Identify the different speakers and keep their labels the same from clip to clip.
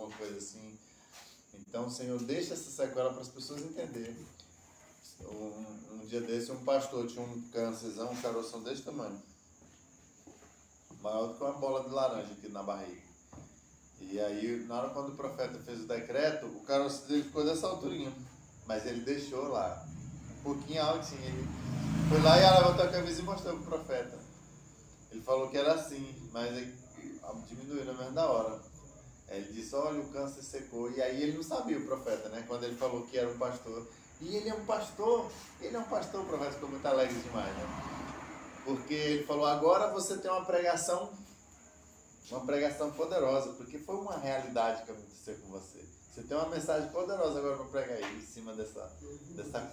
Speaker 1: alguma coisa assim. Então, Senhor, deixa essa sequela para as pessoas entenderem. Um dia desse, um pastor tinha um câncerzão, um caroção desse tamanho, maior do que uma bola de laranja aqui na barriga. E aí, na hora quando o profeta fez o decreto, o caroço dele ficou dessa alturinha, mas ele deixou lá, um pouquinho altinho. Ele foi lá e levantou a camisa e mostrou pro profeta. Ele falou que era assim, mas diminuiu na mesma da hora. Ele disse, olha, o câncer secou. E aí ele não sabia, o profeta, né? Quando ele falou que era um pastor. E ele é um pastor, o profeta ficou muito alegre demais, né? Porque ele falou, agora você tem uma pregação poderosa, porque foi uma realidade que aconteceu com você. Você tem uma mensagem poderosa agora para pregar aí, em cima dessa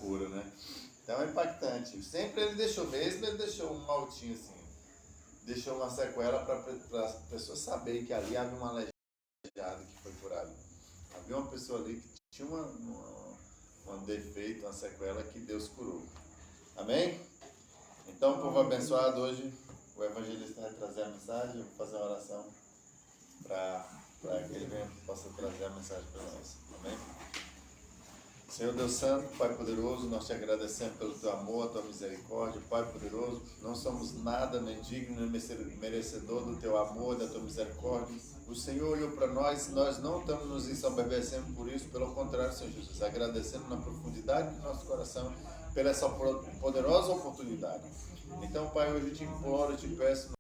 Speaker 1: cura, né? Então é impactante. Sempre ele deixou um altinho assim, deixou uma sequela para as pessoas saberem que ali havia uma aleijada que foi curada. Havia uma pessoa ali que tinha um defeito, uma sequela que Deus curou. Amém? Então, povo abençoado, hoje o evangelista vai trazer a mensagem, eu vou fazer uma oração para que ele possa trazer a mensagem para nós. Amém? Senhor Deus Santo, Pai poderoso, nós te agradecemos pelo teu amor, a tua misericórdia. Pai poderoso, não somos nada, nem digno, nem merecedor do teu amor, da tua misericórdia. O Senhor olhou para nós, nós não estamos nos ensoberbecendo por isso, pelo contrário, Senhor Jesus, agradecendo na profundidade do nosso coração pela essa poderosa oportunidade. Então, Pai, hoje eu te imploro, eu te peço,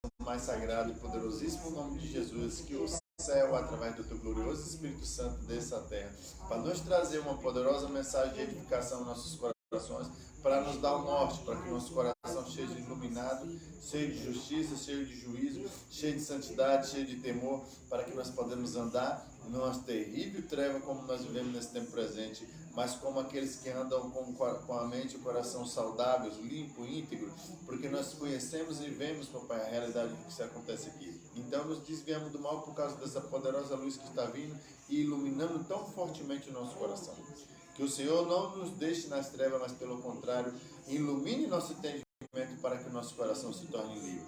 Speaker 1: no mais sagrado e poderosíssimo nome de Jesus, que o céu, através do teu glorioso Espírito Santo, desça à terra, para nos trazer uma poderosa mensagem de edificação em nossos corações, para nos dar o norte, para que nosso coração seja iluminado, cheio de justiça, cheio de juízo, cheio de santidade, cheio de temor, para que nós podemos andar numa terrível treva como nós vivemos nesse tempo presente, mas como aqueles que andam com a mente e o coração saudáveis, limpo, íntegro, porque nós conhecemos e vemos, papai, a realidade do que se acontece aqui. Então nos desviamos do mal por causa dessa poderosa luz que está vindo e iluminando tão fortemente o nosso coração. Que o Senhor não nos deixe nas trevas, mas pelo contrário, ilumine nosso entendimento para que o nosso coração se torne livre.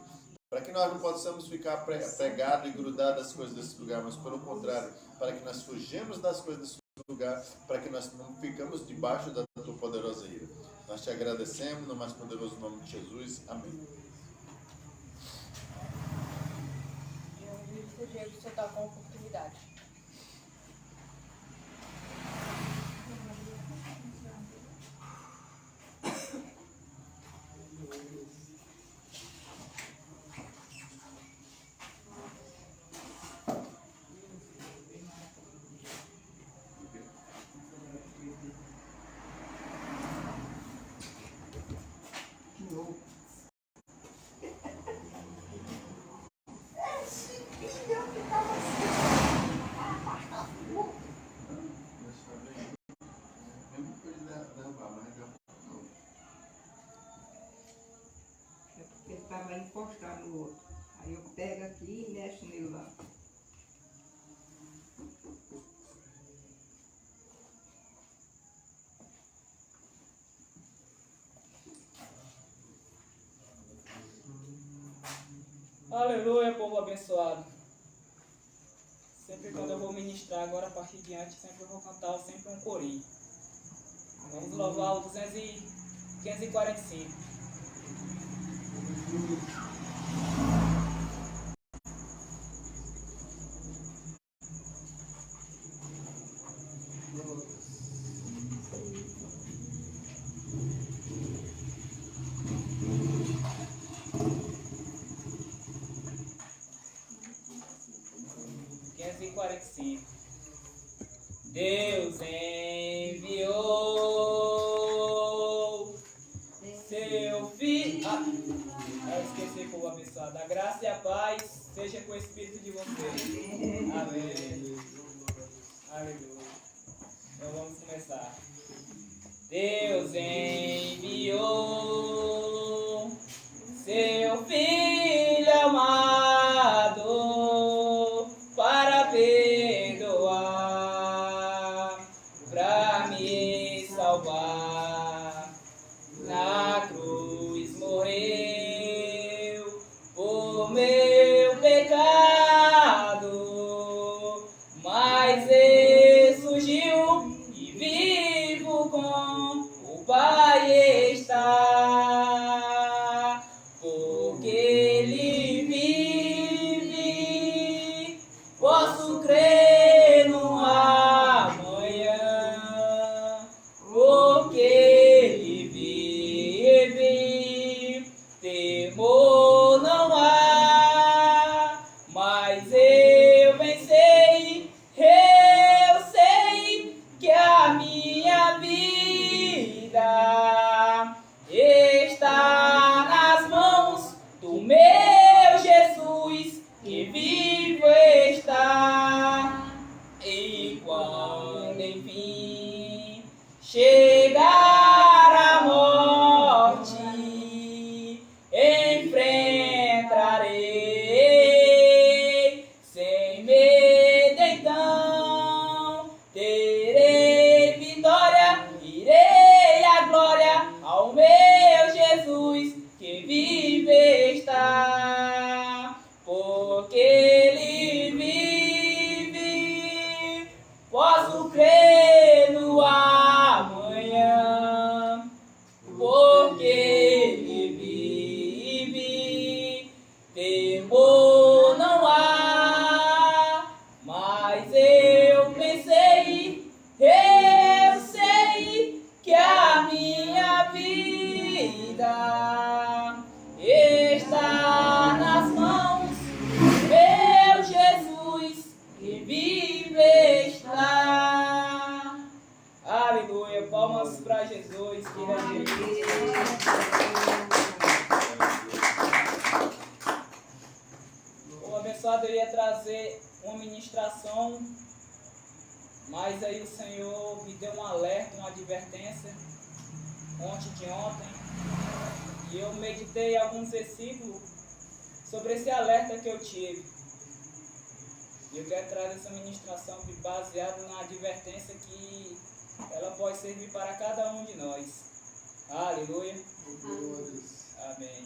Speaker 1: Para que nós não possamos ficar pregados e grudados às coisas desse lugar, mas pelo contrário, para que nós fugimos das coisas desse lugar, para que nós não ficamos debaixo da tua poderosa ira. Nós te agradecemos no mais poderoso nome de Jesus. Amém.
Speaker 2: O Diego, você está com a oportunidade.
Speaker 3: Ele estava encostado no outro. Aí eu pego aqui e mexo nele lá.
Speaker 4: Aleluia, povo abençoado. Sempre quando eu vou ministrar agora, a partir de diante, sempre eu vou cantar sempre um corinho. Vamos louvar o 545. Deus enviou seu filho. Eu esqueci, povo abençoado. A graça e a paz seja com o Espírito de vocês. Amém. Aleluia. Então vamos começar. Deus enviou seu filho amado para perdoar, para me salvar. Na cruz morreu por meu pecado, mas mas ele surgiu e vivo com o Pai está, porque ele vive, posso crer no amanhã, porque ele vive, temor não há, mas eu pensei, eu sei que a minha vida está nas mãos do meu Jesus, que vivo está. E quando enfim chegar a morte, enfrentarei sem medo, então terei vitória, irei à glória ao meu Jesus, que vive está, porque ele vive, posso crer no amanhã, porque ele vive, temor não há, mas eu pensei, eu sei que a minha vida está nas mãos do meu Jesus, que vive está. Aleluia, palmas para Jesus, que o abençoado eu ia trazer uma ministração, mas aí o Senhor me deu um alerta, uma advertência, ontem de ontem, e eu meditei alguns versículos sobre esse alerta que eu tive. E eu quero trazer essa ministração baseada na advertência que ela pode servir para cada um de nós. Aleluia. Amém.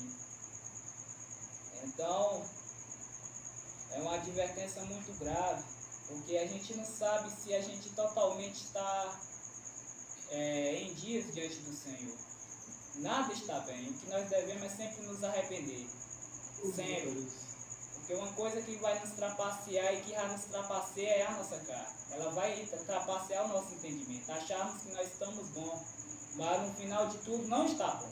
Speaker 4: Então, é uma advertência muito grave, porque a gente não sabe se a gente totalmente está em dias diante do Senhor. Nada está bem. O que nós devemos é sempre nos arrepender. Sempre. Porque uma coisa que vai nos trapacear e que já nos trapaceia é a nossa carne. Ela vai trapacear o nosso entendimento. Acharmos que nós estamos bons, mas no final de tudo não está bom.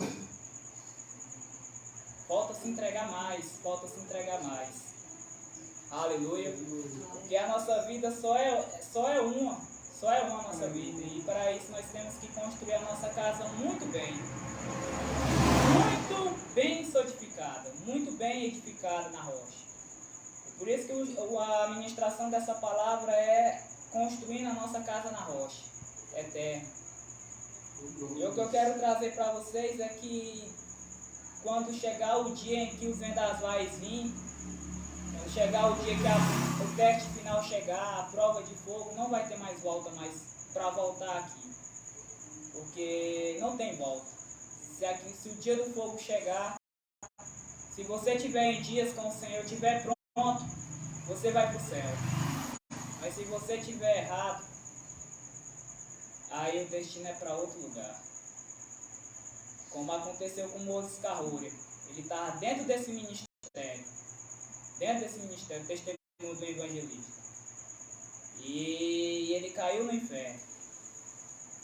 Speaker 4: Falta se entregar mais, falta se entregar mais. Aleluia. Porque a nossa vida só é uma a nossa vida. E para isso nós temos que construir a nossa casa muito bem solidificada, muito bem edificada na rocha. Por isso que a ministração dessa palavra é construindo a nossa casa na rocha eterna. E o que eu quero trazer para vocês é que quando chegar o dia em que os vendavais vir, quando chegar o dia que o teste final chegar, a prova de fogo, não vai ter mais volta para voltar aqui. Porque não tem volta. Se o dia do fogo chegar, se você estiver em dias com o Senhor, estiver pronto, você vai para o céu. Mas se você estiver errado, aí o destino é para outro lugar. Como aconteceu com Moses Carrúria. Ele estava dentro desse ministério, testemunho do evangelista. E ele caiu no inferno.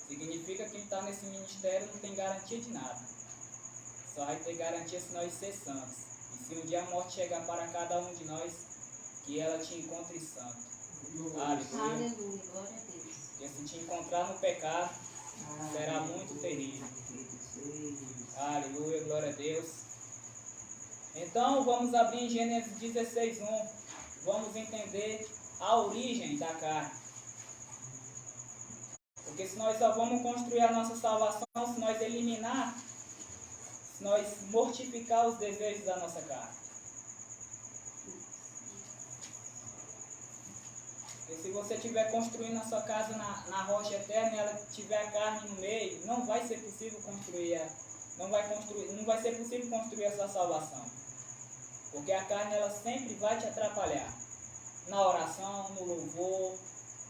Speaker 4: Significa que quem está nesse ministério não tem garantia de nada. Só vai ter garantia se nós ser santos. E se um dia a morte chegar para cada um de nós, que ela te encontre santo. Aleluia.
Speaker 2: Glória a Deus.
Speaker 4: Porque se te encontrar no pecado, será muito terrível. Aleluia, glória a Deus. Então vamos abrir em Gênesis 16:1. Vamos entender a origem da carne. Porque se nós só vamos construir a nossa salvação se nós eliminar, se nós mortificar os desejos da nossa carne. Porque se você estiver construindo a sua casa na rocha eterna e ela tiver a carne no meio, não vai ser possível construir a sua salvação. Porque a carne ela sempre vai te atrapalhar. Na oração, no louvor,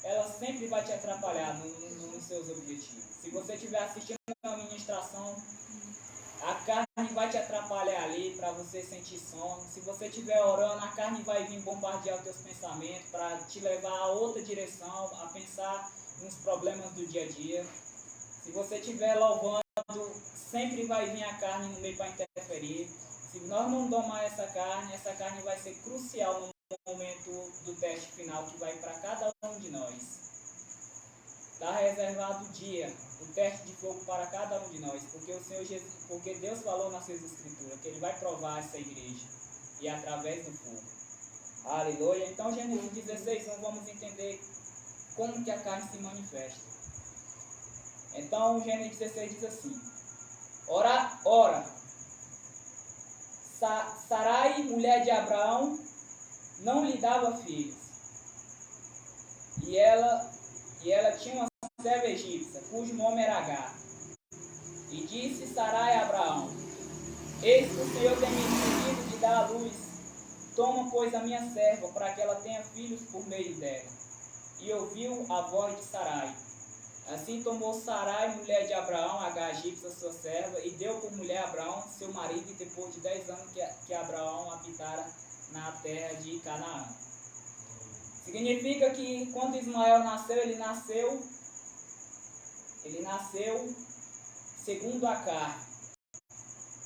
Speaker 4: ela sempre vai te atrapalhar nos seus objetivos. Se você estiver assistindo uma ministração, a carne vai te atrapalhar ali para você sentir sono. Se você estiver orando, a carne vai vir bombardear os teus pensamentos para te levar a outra direção, a pensar nos problemas do dia a dia. Se você estiver louvando, sempre vai vir a carne no meio para interferir. Se nós não domar essa carne vai ser crucial no momento do teste final que vai para cada um de nós. Está reservado o dia, o teste de fogo para cada um de nós, porque o Senhor Jesus, porque Deus falou nas suas escrituras que Ele vai provar essa igreja e através do fogo. Aleluia. Então, Gênesis 16:1, vamos entender como que a carne se manifesta. Então, Gênesis 16 diz assim: Ora, Sarai, mulher de Abraão, não lhe dava filhos, e ela tinha uma serva egípcia, cujo nome era Agar. E disse Sarai a Abraão: Eis que o Senhor tem me impedido de dar à luz. Toma, pois, a minha serva, para que ela tenha filhos por meio dela. E ouviu a voz de Sarai. Assim tomou Sarai, mulher de Abraão, Agar egípcia, sua serva, e deu por mulher a Abraão, seu marido, e depois de 10 anos que Abraão habitara na terra de Canaã. Significa que quando Ismael nasceu, ele nasceu segundo a carne.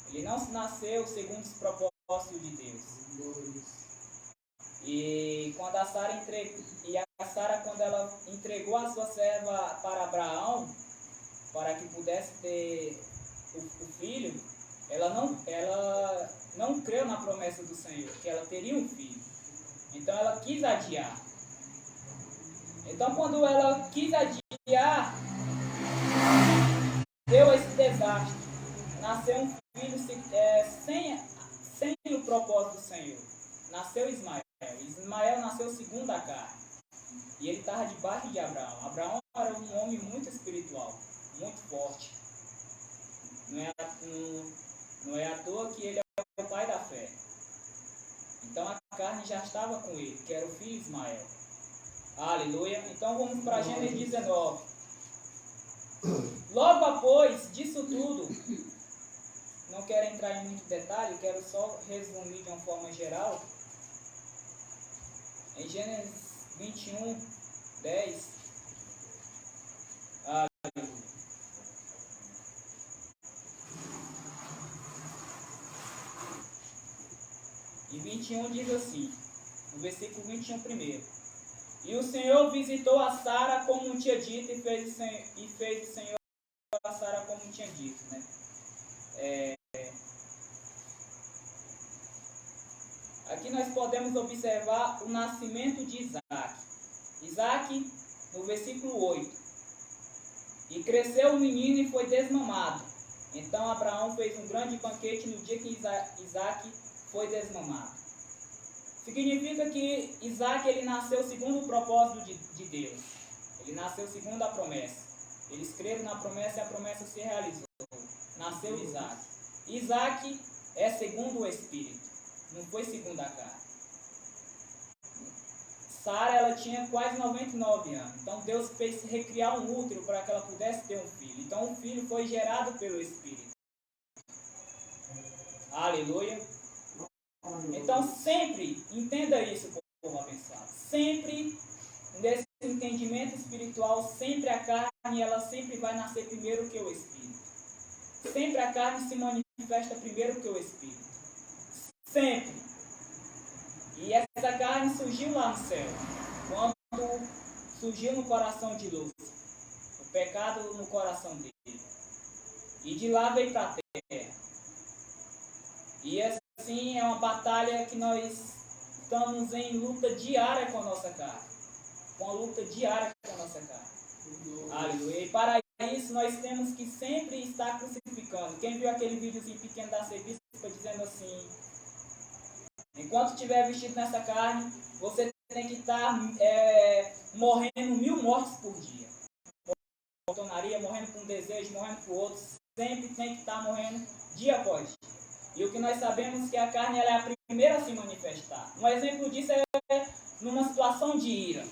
Speaker 4: Ele não nasceu segundo os propósitos de Deus. E quando a Sara, quando ela entregou a sua serva para Abraão, para que pudesse ter o filho, ela não creu na promessa do Senhor, que ela teria um filho. Então ela quis adiar. Então quando ela quis adiar, deu esse desastre. Nasceu um filho sem o propósito do Senhor. Nasceu Ismael. Ismael nasceu segundo a carne. E ele estava debaixo de Abraão. Abraão era um homem muito espiritual, muito forte. Não é à toa que ele é o pai da fé. Então a carne já estava com ele, que era o filho Ismael. Aleluia. Então vamos para Gênesis 19. Logo após disso tudo, não quero entrar em muito detalhe, quero só resumir de uma forma geral. Em Gênesis 21, 10. E 21 diz assim, no versículo 21 primeiro: E o Senhor visitou a Sara como tinha dito, e fez o Senhor a Sara como tinha dito, né? Aqui nós podemos observar o nascimento de Isaac. Isaac, no versículo 8. E cresceu o menino e foi desmamado. Então Abraão fez um grande banquete no dia que Isaac foi desmamado. Significa que Isaac ele nasceu segundo o propósito de Deus. Ele nasceu segundo a promessa. Eles creram na promessa e a promessa se realizou. Nasceu Isaac. Isaac é segundo o Espírito. Não foi segundo a carne. Sara, ela tinha quase 99 anos. Então Deus fez recriar um útero para que ela pudesse ter um filho. Então o filho foi gerado pelo Espírito. Aleluia. Então sempre, entenda isso, povo abençoado. Sempre, nesse entendimento espiritual, sempre a carne, ela sempre vai nascer primeiro que o Espírito. Sempre a carne se manifesta primeiro que o Espírito. Sempre. E essa carne surgiu lá no céu, quando surgiu no coração de Lúcifer, o pecado no coração dele. E de lá veio para a terra. E assim é uma batalha que nós estamos em luta diária com a nossa carne. Com a luta diária com a nossa carne. Aleluia. E para isso nós temos que sempre estar crucificando. Quem viu aquele videozinho pequeno da serviço dizendo assim: enquanto estiver vestido nessa carne, você tem que estar morrendo 1000 mortes por dia. Morrendo por um desejo, morrendo por outro. Sempre tem que estar morrendo dia após dia. E o que nós sabemos é que a carne ela é a primeira a se manifestar. Um exemplo disso é numa situação de ira.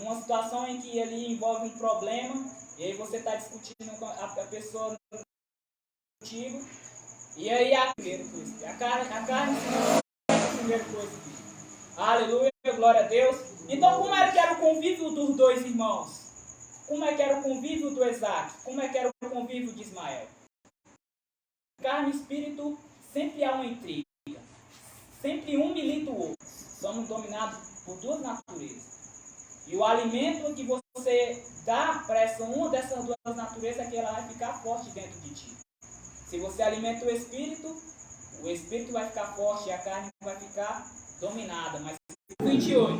Speaker 4: uma situação em que ele envolve um problema, e aí você está discutindo com a pessoa contigo, e aí a carne é a primeira coisa. Aleluia, glória a Deus. Então, como é que era o convívio dos dois irmãos? Como é que era o convívio do Isaac? Como é que era o convívio de Ismael? Carne e espírito, sempre há uma intriga. Sempre um milita o outro. Somos dominados por duas naturezas. E o alimento que você dá para uma dessas duas naturezas é que ela vai ficar forte dentro de ti. Se você alimenta o espírito vai ficar forte e a carne vai ficar dominada. Mas 28.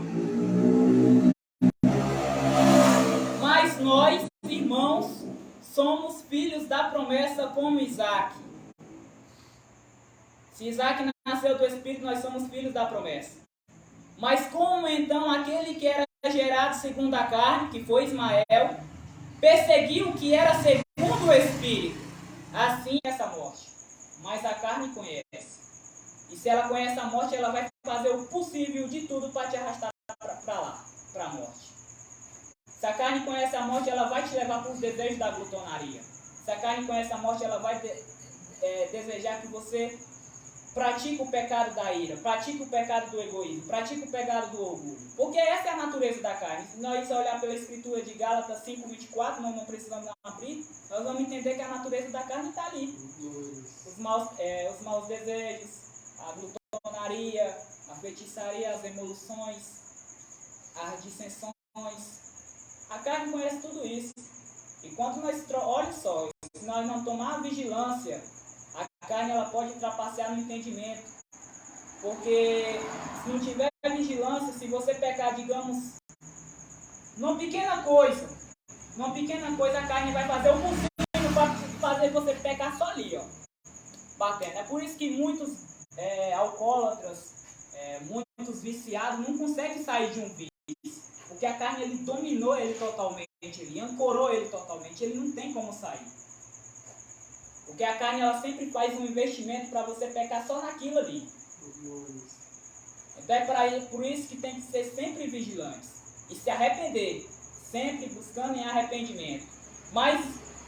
Speaker 4: Mas nós, irmãos, somos filhos da promessa como Isaac. Se Isaac nasceu do Espírito, nós somos filhos da promessa. Mas como então aquele que era gerado segundo a carne, que foi Ismael, perseguiu o que era segundo o Espírito? Assim é essa morte. Mas a carne conhece. E se ela conhece a morte, ela vai fazer o possível de tudo para te arrastar para lá, para a morte. Se a carne conhece a morte, ela vai te levar para os desejos da glutonaria. Se a carne conhece a morte, ela vai desejar que você pratique o pecado da ira, pratique o pecado do egoísmo, pratique o pecado do orgulho. Porque essa é a natureza da carne. Se nós olhar pela escritura de Gálatas 5:24, nós não precisamos abrir, nós vamos entender que a natureza da carne está ali. Os maus desejos, a glutonaria, a feitiçaria, as emoluções, as dissensões. A carne conhece tudo isso. E quando nós, olha só, se nós não tomarmos vigilância, a carne ela pode trapacear no entendimento. Porque se não tiver vigilância, se você pecar, digamos, numa pequena coisa, a carne vai fazer o possível para fazer você pecar só ali, ó, batendo. É por isso que muitos alcoólatras, muitos viciados não conseguem sair de um vício. Porque a carne ele dominou ele totalmente, ele ancorou ele totalmente, ele não tem como sair. Porque a carne ela sempre faz um investimento para você pecar só naquilo ali. Então é por isso que tem que ser sempre vigilantes e se arrepender, sempre buscando em arrependimento. Mas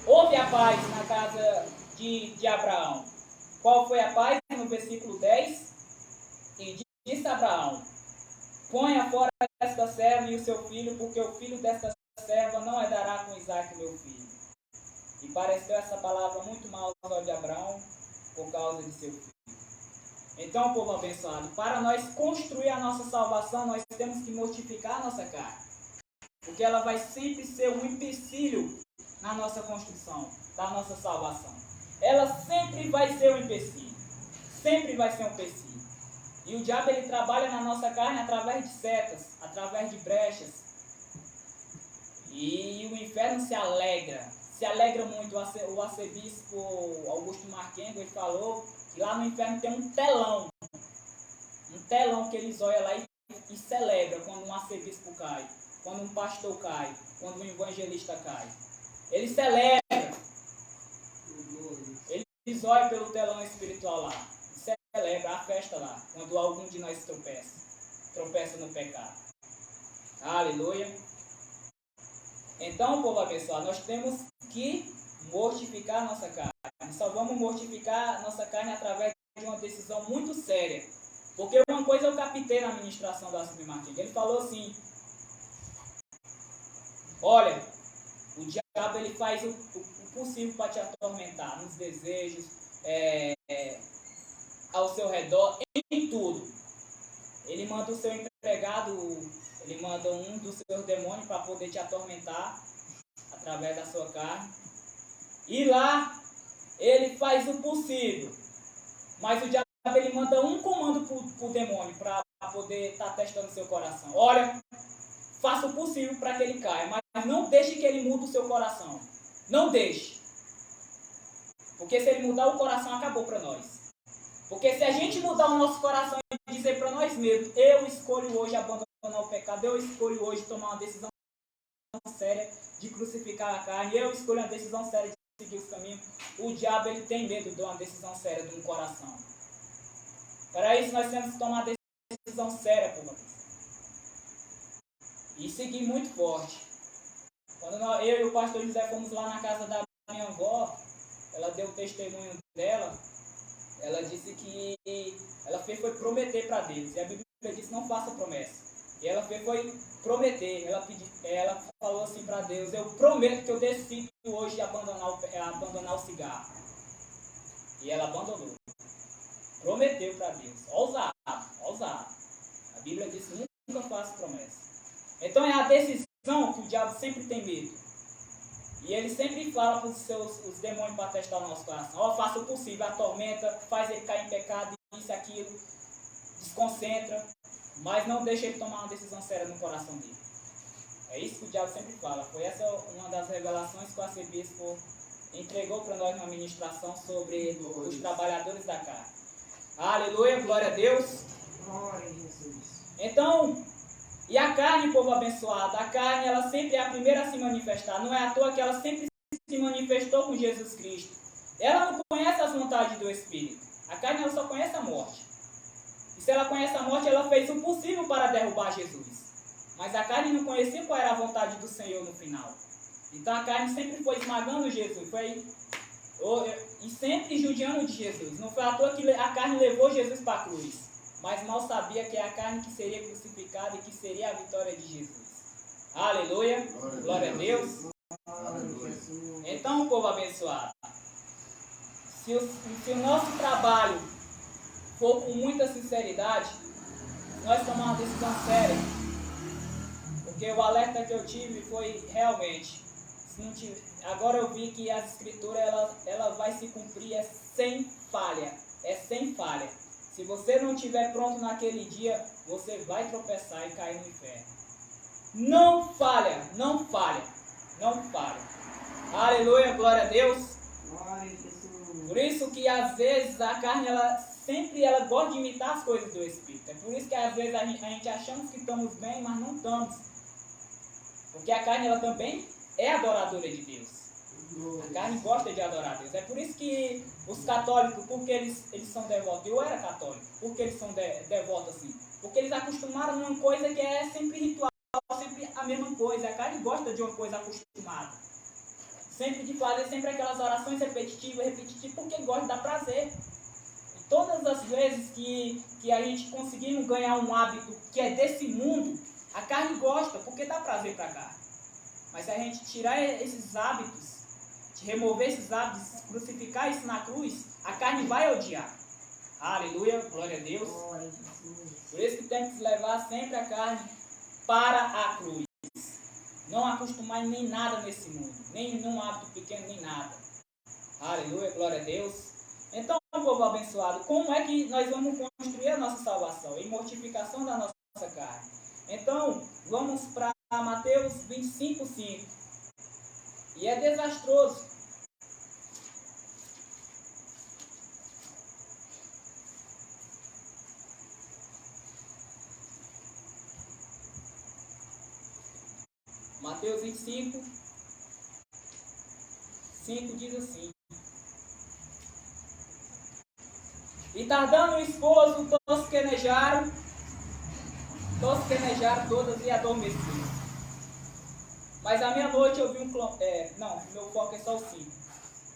Speaker 4: houve a paz na casa de Abraão. Qual foi a paz? No versículo 10, e disse Abraão: ponha fora esta serva e o seu filho, porque o filho desta serva não herdará com Isaque meu filho. E pareceu essa palavra muito mal ao de Abraão por causa de seu filho. Então, povo abençoado, para nós construir a nossa salvação, nós temos que mortificar a nossa carne. Porque ela vai sempre ser um empecilho na nossa construção, da nossa salvação. Ela sempre vai ser um empecilho. Sempre vai ser um empecilho. E o diabo ele trabalha na nossa carne através de setas, através de brechas. E o inferno se alegra muito. O arcebispo Augusto Marquengo ele falou que lá no inferno tem um telão que eles olham lá e celebram quando um arcebispo cai, quando um pastor cai, quando um evangelista cai. Eles celebram. Eles olham pelo telão espiritual lá, celebram a festa lá, quando algum de nós tropeça no pecado. Aleluia. Então, povo abençoado, nós temos que mortificar a nossa carne. Só vamos mortificar a nossa carne através de uma decisão muito séria. Porque uma coisa eu captei na ministração da Silvia Martins. Ele falou assim: olha, o diabo ele faz o possível para te atormentar nos desejos, ao seu redor, em tudo. Ele manda o seu empregado, ele manda um dos seus demônios para poder te atormentar através da sua carne. E lá ele faz o possível. Mas o diabo ele manda um comando para o demônio para poder estar testando seu coração. Olha, faça o possível para que ele caia, mas não deixe que ele mude o seu coração. Não deixe. Porque se ele mudar o coração, acabou para nós. Porque se a gente mudar o nosso coração e dizer para nós mesmos: eu escolho hoje abandonar o pecado, eu escolho hoje tomar uma decisão séria de crucificar a carne, eu escolho uma decisão séria de seguir os caminhos, o diabo ele tem medo de uma decisão séria de um coração. Para isso nós temos que tomar uma decisão séria, povo. e segui muito forte. Quando eu e o pastor José fomos lá na casa da minha avó, ela deu o testemunho dela, ela disse que ela foi prometer para Deus, e a Bíblia disse não faça promessa. E ela foi prometer, ela falou assim para Deus, eu prometo que eu decido hoje abandonar o cigarro. E ela abandonou. Prometeu para Deus. Ousado. A Bíblia diz que nunca faça promessa. Então é a decisão que o diabo sempre tem medo. E ele sempre fala para os demônios para testar o nosso coração. Ó, faça o possível, atormenta, faz ele cair em pecado, isso, aquilo, desconcentra, mas não deixa ele tomar uma decisão séria no coração dele. É isso que o diabo sempre fala. Foi essa uma das revelações que o arcebispo entregou para nós na ministração sobre os trabalhadores da carne. Aleluia, glória a Deus.
Speaker 3: Glória a Jesus.
Speaker 4: Então, e a carne, povo abençoado, a carne ela sempre é a primeira a se manifestar. Não é à toa que ela sempre se manifestou com Jesus Cristo. Ela não conhece as vontades do Espírito. A carne ela só conhece a morte. E se ela conhece a morte, ela fez o possível para derrubar Jesus. Mas a carne não conhecia qual era a vontade do Senhor no final. Então a carne sempre foi esmagando Jesus. E sempre judiando de Jesus. Não foi à toa que a carne levou Jesus para a cruz. Mas mal sabia que é a carne que seria crucificada e que seria a vitória de Jesus. Aleluia. Glória a Deus. Então, povo abençoado, se o nosso trabalho for com muita sinceridade, nós tomamos uma decisão séria. Porque o alerta que eu tive foi realmente, agora eu vi que a escritura ela vai se cumprir sem falha. É sem falha. Se você não estiver pronto naquele dia, você vai tropeçar e cair no inferno. Não falha, não falha, não falha. Aleluia, glória a Deus.
Speaker 3: Glória a Jesus.
Speaker 4: Por isso que às vezes a carne, ela gosta de imitar as coisas do Espírito. É por isso que às vezes a gente achamos que estamos bem, mas não estamos. Porque a carne ela também é adoradora de Deus. A carne gosta de adorar a Deus. É por isso que os católicos, porque eles são devotos, eu era católico, porque eles são devotos assim? Porque eles acostumaram numa coisa que é sempre ritual, sempre a mesma coisa. A carne gosta de uma coisa acostumada. Sempre de fazer sempre aquelas orações repetitivas, porque gosta de dar prazer. E todas as vezes que a gente conseguimos ganhar um hábito que é desse mundo, a carne gosta, porque dá prazer para a carne. Mas se a gente tirar esses hábitos, remover esses hábitos, crucificar isso na cruz, a carne vai odiar. Aleluia, glória a Deus. Por isso que tem que levar sempre a carne para a cruz. Não acostumar nem nada nesse mundo, nem num hábito pequeno, nem nada. Aleluia, glória a Deus. Então, povo abençoado, como é que nós vamos construir a nossa salvação? Em mortificação da nossa carne. Então, vamos para Mateus 25:5. E é desastroso. Mateus 25, 5 diz assim: E tardando o esposo, tosquenejaram todas e adormeceram. Mas à meia-noite eu vi não, meu foco é só o 5.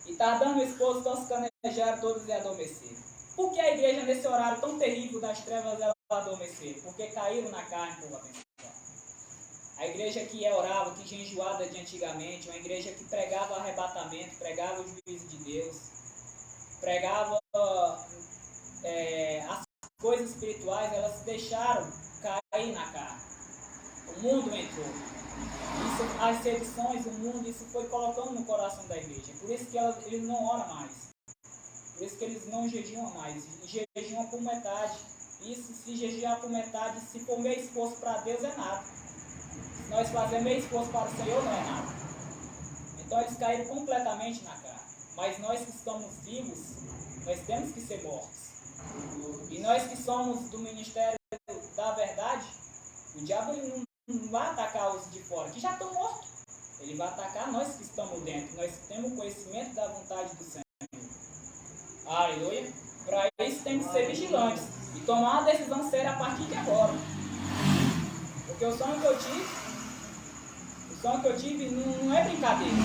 Speaker 4: E tardando o esposo, tosquenejaram todas e adormeceram. Por que a igreja nesse horário tão terrível das trevas ela adormeceram? Porque caíram na carne, povo abençoado. A igreja que orava, que jejuava de antigamente, uma igreja que pregava arrebatamento, pregava o juízo de Deus, pregava as coisas espirituais, elas se deixaram cair na carne. O mundo entrou. Isso, as sedições, o mundo, isso foi colocando no coração da igreja. Por isso que eles não oram mais. Por isso que eles não jejuam mais. Jejuam por metade. Isso, se jejuar por metade, se for meio esforço para Deus, é nada. Se nós fazemos meio esforço para o Senhor, não é nada. Então eles caíram completamente na carne. Mas nós que estamos vivos, nós temos que ser mortos. E nós que somos do ministério da verdade, o diabo ele não vai atacar os de fora, que já estão mortos. Ele vai atacar nós que estamos dentro. Nós temos conhecimento da vontade do Senhor. Aleluia. Para isso tem que ser vigilantes. E tomar uma decisão séria a partir de agora. Porque o sonho que eu tive decepção que eu tive não é brincadeira.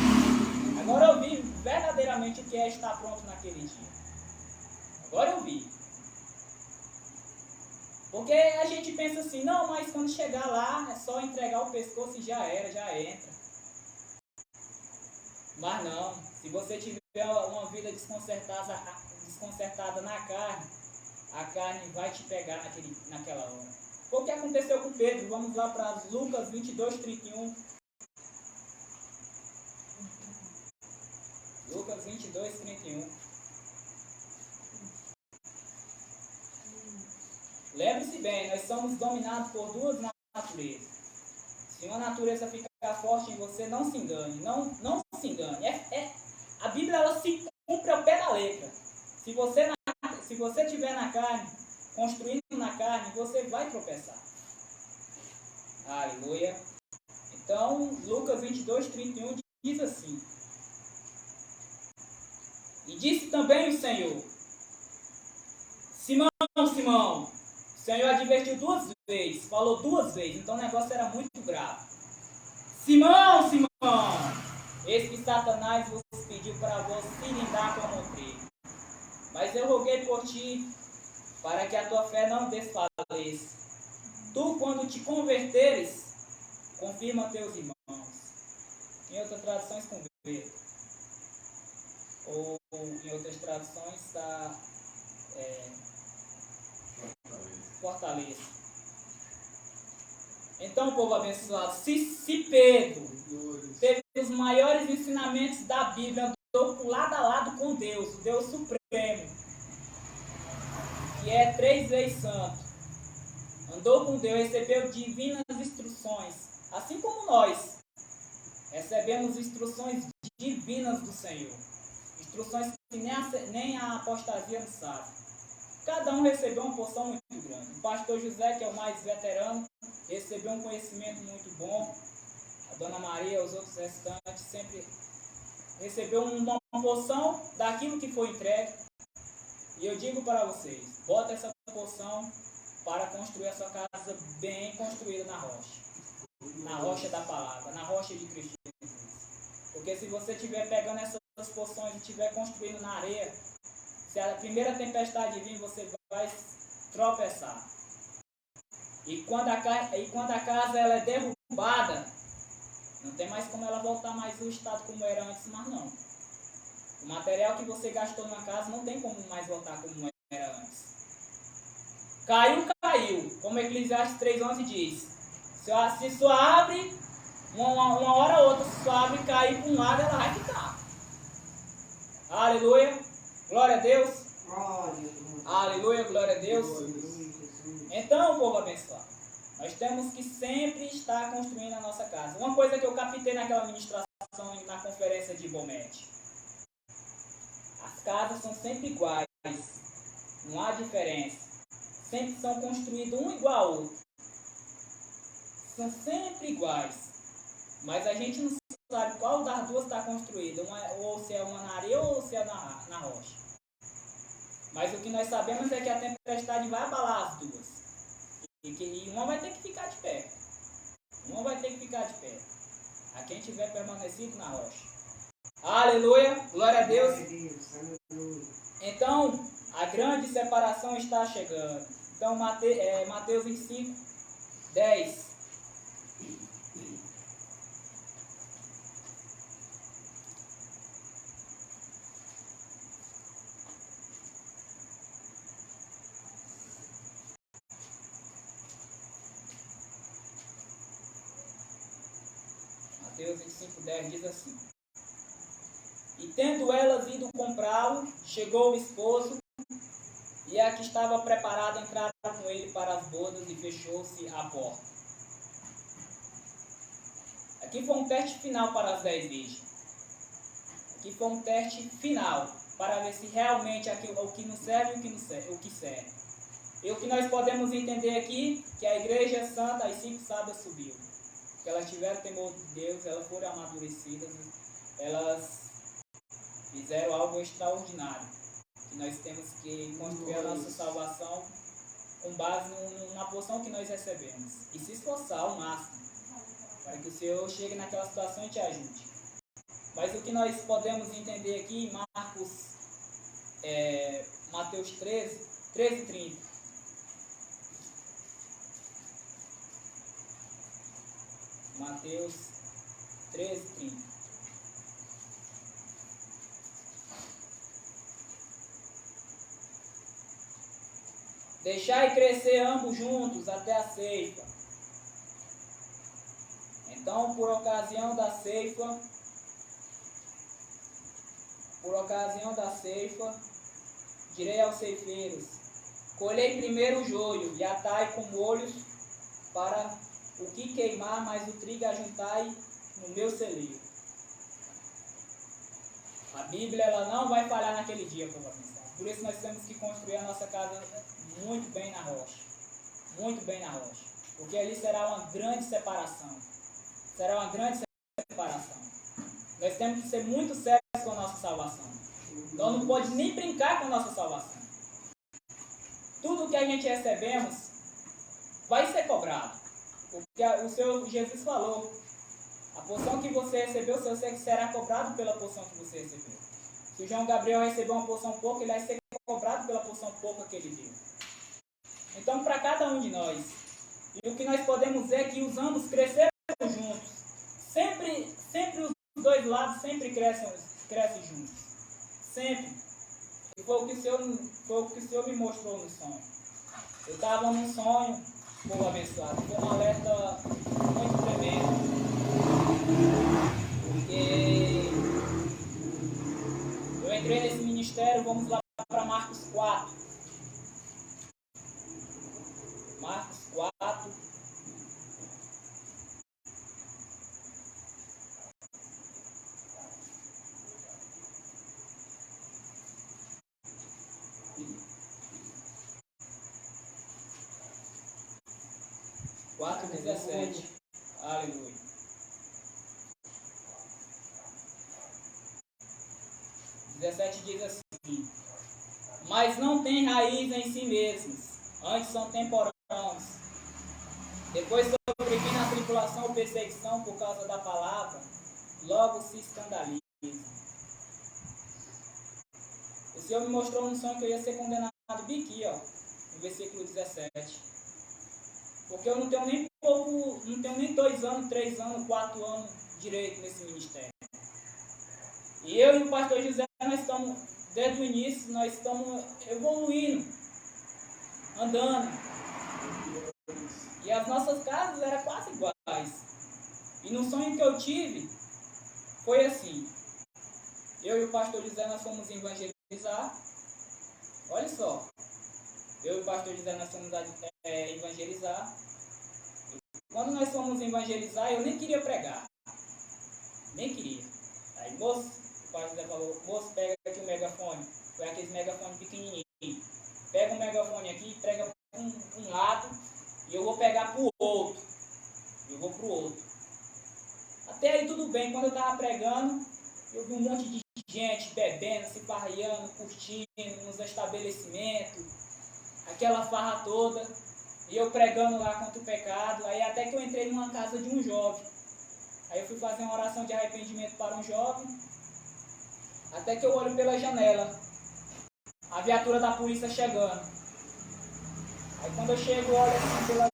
Speaker 4: Agora eu vi verdadeiramente o que é estar pronto naquele dia. Agora eu vi. Porque a gente pensa assim, não, mas quando chegar lá é só entregar o pescoço e já era, já entra. Mas não, se você tiver uma vida desconcertada na carne, a carne vai te pegar naquela hora. Foi o que aconteceu com Pedro. Vamos lá para Lucas 22, 31. Lucas 22, 31. Lembre-se bem, nós somos dominados por duas naturezas. Se uma natureza ficar forte em você, não se engane. Não se engane. A Bíblia ela se cumpre ao pé da letra. Se você estiver na carne, construindo na carne, você vai tropeçar. Aleluia. Então, Lucas 22, 31 diz assim. E disse também o Senhor: Simão, Simão. O Senhor advertiu duas vezes, falou duas vezes, então o negócio era muito grave. Simão, Simão, eis que Satanás vos pediu para vos cilindrar como um trigo. Mas eu roguei por ti, para que a tua fé não desfaleça. Tu, quando te converteres, confirma teus irmãos. Em outras traduções, converta. Ou em outras traduções está fortaleza. Então, povo abençoado, se Pedro teve os maiores ensinamentos da Bíblia, andou lado a lado com Deus, o Deus Supremo, que é 3 vezes santo, andou com Deus, recebeu divinas instruções, assim como nós recebemos instruções divinas do Senhor, instruções que nem a apostasia não sabe. Cada um recebeu uma porção muito grande. O pastor José, que é o mais veterano, recebeu um conhecimento muito bom. A dona Maria, os outros restantes, sempre recebeu uma porção daquilo que foi entregue. E eu digo para vocês, bota essa porção para construir a sua casa bem construída na rocha. Na rocha da palavra, na rocha de Cristo Jesus. Porque se você estiver pegando essas porções e estiver construindo na areia, se a primeira tempestade vir, você vai tropeçar. E quando a casa ela é derrubada, não tem mais como ela voltar mais no estado como era antes, mas não. O material que você gastou na casa não tem como mais voltar como era antes. Caiu, caiu. Como Eclesiastes 3,11 diz. Se sua árvore, uma hora ou outra, se sua árvore cair para um lado, ela vai ficar. Aleluia. Glória a Deus. Aleluia, glória a Deus. Então, povo abençoado, nós temos que sempre estar construindo a nossa casa. Uma coisa que eu captei naquela ministração na conferência de Bomete. As casas são sempre iguais. Não há diferença. Sempre são construídos um igual ao outro. São sempre iguais. Mas a gente não sabe qual das duas está construída. Ou se é uma na areia ou se é na rocha. Mas o que nós sabemos é que a tempestade vai abalar as duas. E uma vai ter que ficar de pé. Uma vai ter que ficar de pé. A quem tiver permanecido na rocha. Aleluia, glória a Deus. Então, a grande separação está chegando. Então, Mateus 25, 10. Mateus 25, 10 diz assim: E tendo elas ido comprá-lo, chegou o esposo, e a que estava preparada entraram com ele para as bodas e fechou-se a porta. Aqui foi um teste final para as 10 virgens. Aqui foi um teste final para ver se realmente o que nos serve e o que serve. E o que nós podemos entender aqui, que a igreja santa, as 5 sábias subiu. Que elas tiveram temor de Deus, elas foram amadurecidas, elas fizeram algo extraordinário. Que nós temos que construir a nossa salvação com base na porção que nós recebemos. E se esforçar ao máximo para que o Senhor chegue naquela situação e te ajude. Mas o que nós podemos entender aqui em Mateus 13, 30. Mateus 13, 30. Deixai crescer ambos juntos até a ceifa. Então, por ocasião da ceifa, direi aos ceifeiros: colhei primeiro o joio e atai com molhos para o que queimar, mas o trigo ajuntai no meu celeiro. A Bíblia ela não vai falhar naquele dia, povo abençoado. Por isso nós temos que construir a nossa casa muito bem na rocha. Muito bem na rocha. Porque ali será uma grande separação. Será uma grande separação. Nós temos que ser muito sérios com a nossa salvação. Então não pode nem brincar com a nossa salvação. Tudo que a gente recebemos vai ser cobrado. Porque o Senhor Jesus falou. A porção que você recebeu, o Senhor será cobrado pela porção que você recebeu. Se o João Gabriel recebeu uma porção pouca, ele vai ser cobrado pela porção pouca que ele deu. Então, para cada um de nós, e o que nós podemos ver é que os ambos cresceram juntos. Sempre os dois lados sempre crescem juntos. Sempre. E foi o que o Senhor me mostrou no sonho. Eu estava num sonho, povo abençoado, foi um alerta muito tremendo. Porque eu entrei nesse ministério, vamos lá para Marcos 4. Marcos 4. Quatro 17. Aleluia. Diz assim: mas não tem raiz em si mesmos, antes são temporâneos. Depois sobrevive na tribulação ou perseguição por causa da palavra, logo se escandalizam. O Senhor me mostrou um sonho que eu ia ser condenado bem aqui, ó, no versículo 17. Porque eu não tenho nem 2 anos, 3 anos, 4 anos direito nesse ministério. E eu e o pastor José, nós estamos, desde o início, nós estamos evoluindo, andando. E as nossas casas eram quase iguais. E no sonho que eu tive, foi assim. Eu e o pastor José, nós fomos evangelizar. Olha só. Eu e o pastor José, nós fomos evangelizar. Quando nós fomos evangelizar, eu nem queria pregar. Nem queria. Aí, moço, o pastor José falou: moço, pega aqui o megafone. Foi aquele megafone pequenininho. Pega o megafone aqui, prega para um lado, e eu vou pegar para o outro. Eu vou para o outro. Até aí tudo bem. Quando eu estava pregando, eu vi um monte de gente bebendo, se farreando, curtindo nos estabelecimentos, aquela farra toda, e eu pregando lá contra o pecado. Aí até que eu entrei numa casa de um jovem. Aí eu fui fazer uma oração de arrependimento para um jovem, até que eu olho pela janela, a viatura da polícia chegando. Aí quando eu chego, olho assim pela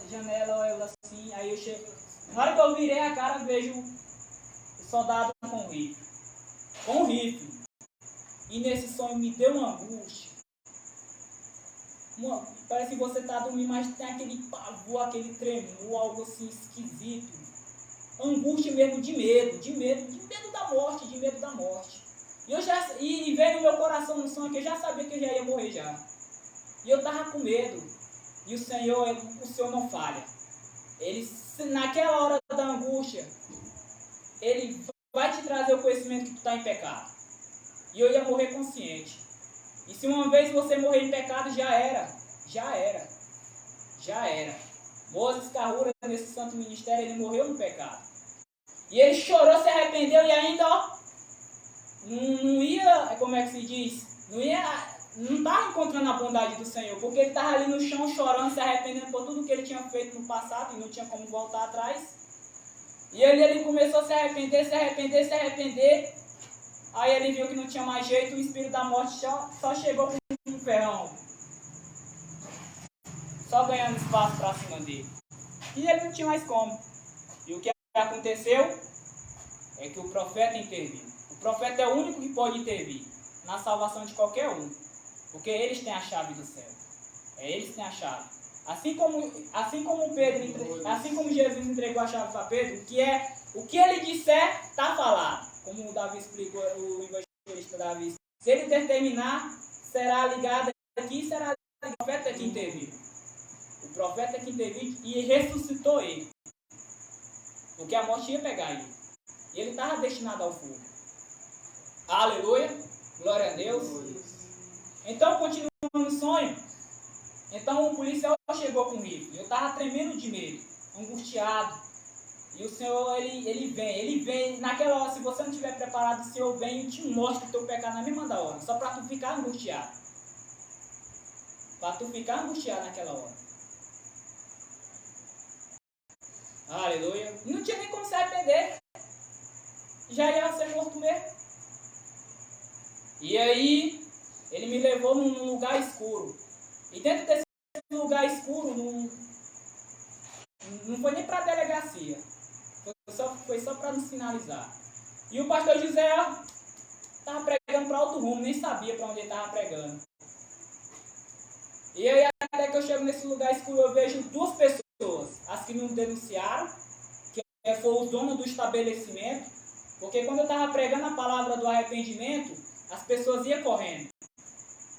Speaker 4: janela, eu assim, aí eu chego. Na hora que eu virei a cara, vejo o soldado com um rifle. Com um rifle. E nesse sonho me deu uma angústia. Parece que você está dormindo, mas tem aquele pavor, aquele tremor, algo assim esquisito. Angústia mesmo, de medo da morte. E veio no meu coração no sonho que eu já sabia que eu já ia morrer já. E eu estava com medo. E o Senhor não falha. Ele, naquela hora da angústia, Ele vai te trazer o conhecimento que tu está em pecado. E eu ia morrer consciente. E se uma vez você morrer em pecado, já era. Moses Carrura, nesse santo ministério, ele morreu no pecado. E ele chorou, se arrependeu e ainda, ó, não ia, como é que se diz? Não ia não estava encontrando a bondade do Senhor, porque ele estava ali no chão chorando, se arrependendo por tudo que ele tinha feito no passado e não tinha como voltar atrás. E ele começou a se arrepender. Aí ele viu que não tinha mais jeito, o espírito da morte só chegou com um ferrão, só ganhando espaço para cima dele. E ele não tinha mais como. E o que aconteceu é que o profeta interviu. O profeta é o único que pode intervir na salvação de qualquer um, porque eles têm a chave do céu. Eles têm a chave. Assim como Jesus entregou a chave para Pedro, o que ele disser está falado. Como o Davi explicou, o evangelista Davi. Se ele determinar, será ligado aqui, será ligado. O profeta é que interviu. O profeta é que interviu e ressuscitou ele. Porque a morte ia pegar ele. E ele estava destinado ao fogo. Aleluia. Glória a Deus. Então, continuando no sonho. Então, o policial chegou com o rifle. Eu estava tremendo de medo, angustiado. E o Senhor, ele vem. Naquela hora, se você não estiver preparado, o Senhor vem e te mostra o teu pecado na mesma da hora. Só para tu ficar angustiado. Para tu ficar angustiado naquela hora. Aleluia. Não tinha nem como se arrepender. Já ia ser morto mesmo. E aí, ele me levou num lugar escuro. E dentro desse lugar escuro, não foi nem para a delegacia. Foi só para nos sinalizar. E o pastor José estava pregando para outro rumo, nem sabia para onde ele estava pregando. E aí, até que eu chego nesse lugar escuro, eu vejo duas pessoas. As que não denunciaram, que foram os donos do estabelecimento. Porque quando eu estava pregando a palavra do arrependimento, as pessoas iam correndo.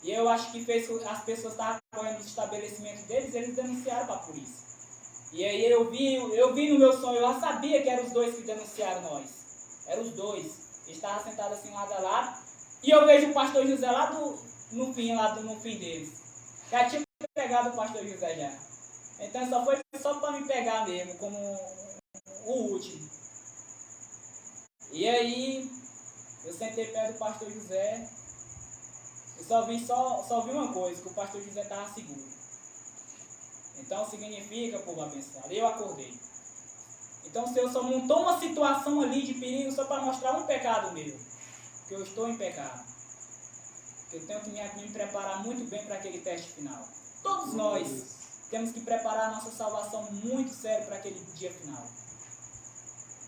Speaker 4: E eu acho que as pessoas estavam correndo do estabelecimento deles, eles denunciaram para a polícia. E aí eu vi no meu sonho, eu já sabia que eram os dois que denunciaram nós. Eram os dois. Eles estavam sentados assim lado a lado. E eu vejo o pastor José lá no fim deles. Já tinha pegado o pastor José já. Então só foi para me pegar mesmo, como o último. E aí, eu sentei perto do pastor José. Eu só vi uma coisa, que o pastor José estava seguro. Então significa, povo abençoado, eu acordei. Então o Senhor só montou uma situação ali de perigo só para mostrar um pecado meu. Que eu estou em pecado. Que eu tenho que me preparar muito bem para aquele teste final. Todos nós temos que preparar a nossa salvação muito sério para aquele dia final.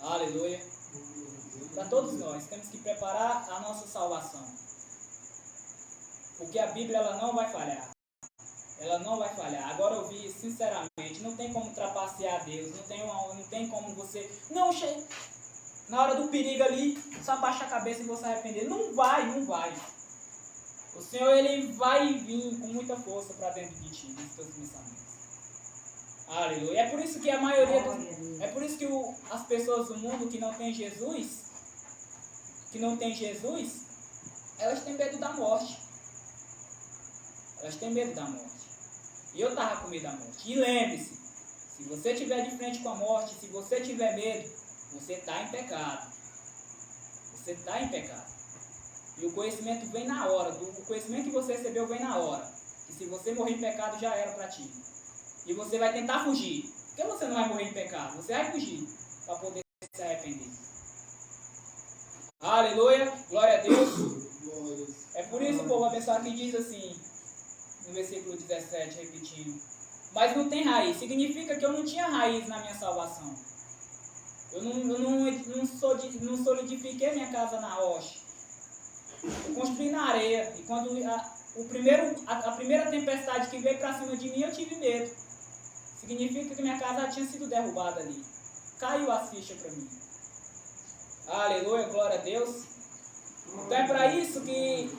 Speaker 4: Aleluia. Para todos nós, temos que preparar a nossa salvação. Porque a Bíblia ela não vai falhar. Ela não vai falhar. Agora eu vi, sinceramente, não tem como trapacear Deus. Não tem como você... Não, na hora do perigo ali, só baixar a cabeça e você arrepender. Não vai. O Senhor, ele vai vir com muita força para dentro de ti, nos teus pensamentos. Aleluia. É por isso que a maioria... É por isso que as pessoas do mundo que não tem Jesus, elas têm medo da morte. Elas têm medo da morte. E eu estava com medo da morte. E lembre-se, se você estiver de frente com a morte, se você tiver medo, você está em pecado. Você está em pecado. E o conhecimento vem na hora. O conhecimento que você recebeu vem na hora. E se você morrer em pecado, já era para ti. E você vai tentar fugir. Por que você não vai morrer em pecado? Você vai fugir para poder se arrepender. Aleluia. Glória a Deus. É por isso, povo abençoado, que diz assim, no versículo 17, repetindo. Mas não tem raiz. Significa que eu não tinha raiz na minha salvação. Eu não solidifiquei minha casa na rocha. Eu construí na areia. E quando a primeira tempestade que veio para cima de mim, eu tive medo. Significa que minha casa já tinha sido derrubada ali. Caiu as fichas para mim. Aleluia, glória a Deus. Então é para isso que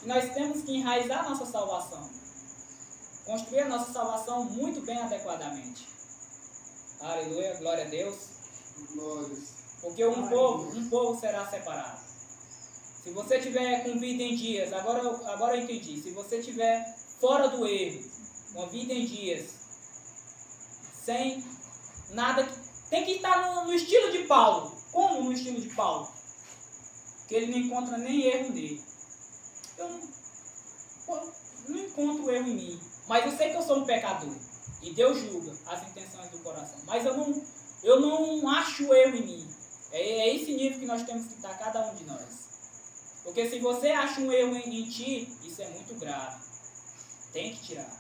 Speaker 4: nós temos que enraizar a nossa salvação. Construir a nossa salvação muito bem adequadamente. Aleluia, glória a Deus. Porque um povo será separado. Se você tiver com vida em dias, agora eu entendi. Se você tiver fora do erro, uma vida em dias, sem nada, tem que estar no estilo de Paulo. Como no estilo de Paulo? que ele não encontra nem erro nele. Eu não encontro erro em mim. Mas eu sei que eu sou um pecador. E Deus julga as intenções do coração. Mas eu não acho erro em mim. É esse nível que nós temos que estar, cada um de nós. Porque se você acha um erro em ti, isso é muito grave. Tem que tirar.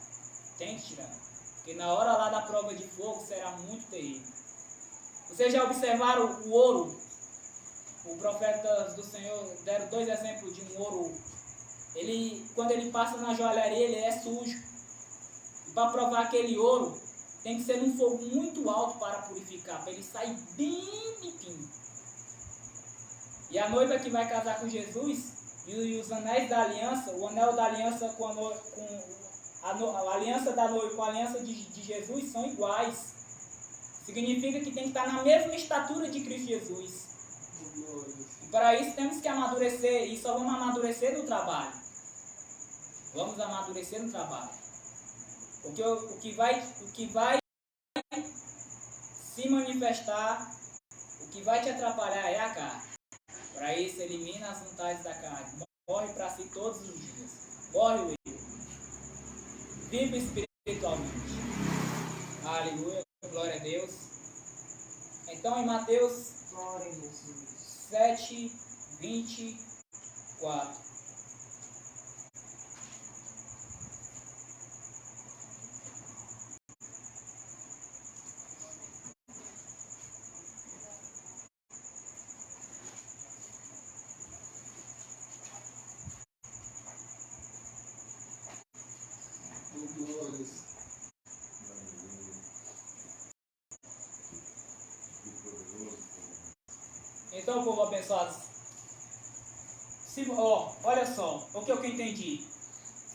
Speaker 4: Tem que tirar. Porque na hora lá da prova de fogo será muito terrível. Vocês já observaram o ouro? O profeta do Senhor deram 2 exemplos de um ouro. Quando ele passa na joalharia, ele é sujo. E para provar aquele ouro, tem que ser num fogo muito alto para purificar, para ele sair bem limpinho. E a noiva que vai casar com Jesus, e os anéis da aliança, o anel da aliança a aliança da noiva com a aliança de Jesus são iguais. Significa que tem que estar na mesma estatura de Cristo Jesus. E para isso temos que amadurecer, e só vamos amadurecer no trabalho. Vamos amadurecer no trabalho. Porque o que vai se manifestar, o que vai te atrapalhar é a carne. Para isso, elimina as vontades da carne. Morre para si todos os dias. Morre o eu. Vive espiritualmente. Aleluia. Glória a Deus. Então, em Mateus 7, 24. Então, povo abençoado, olha só, o que eu entendi.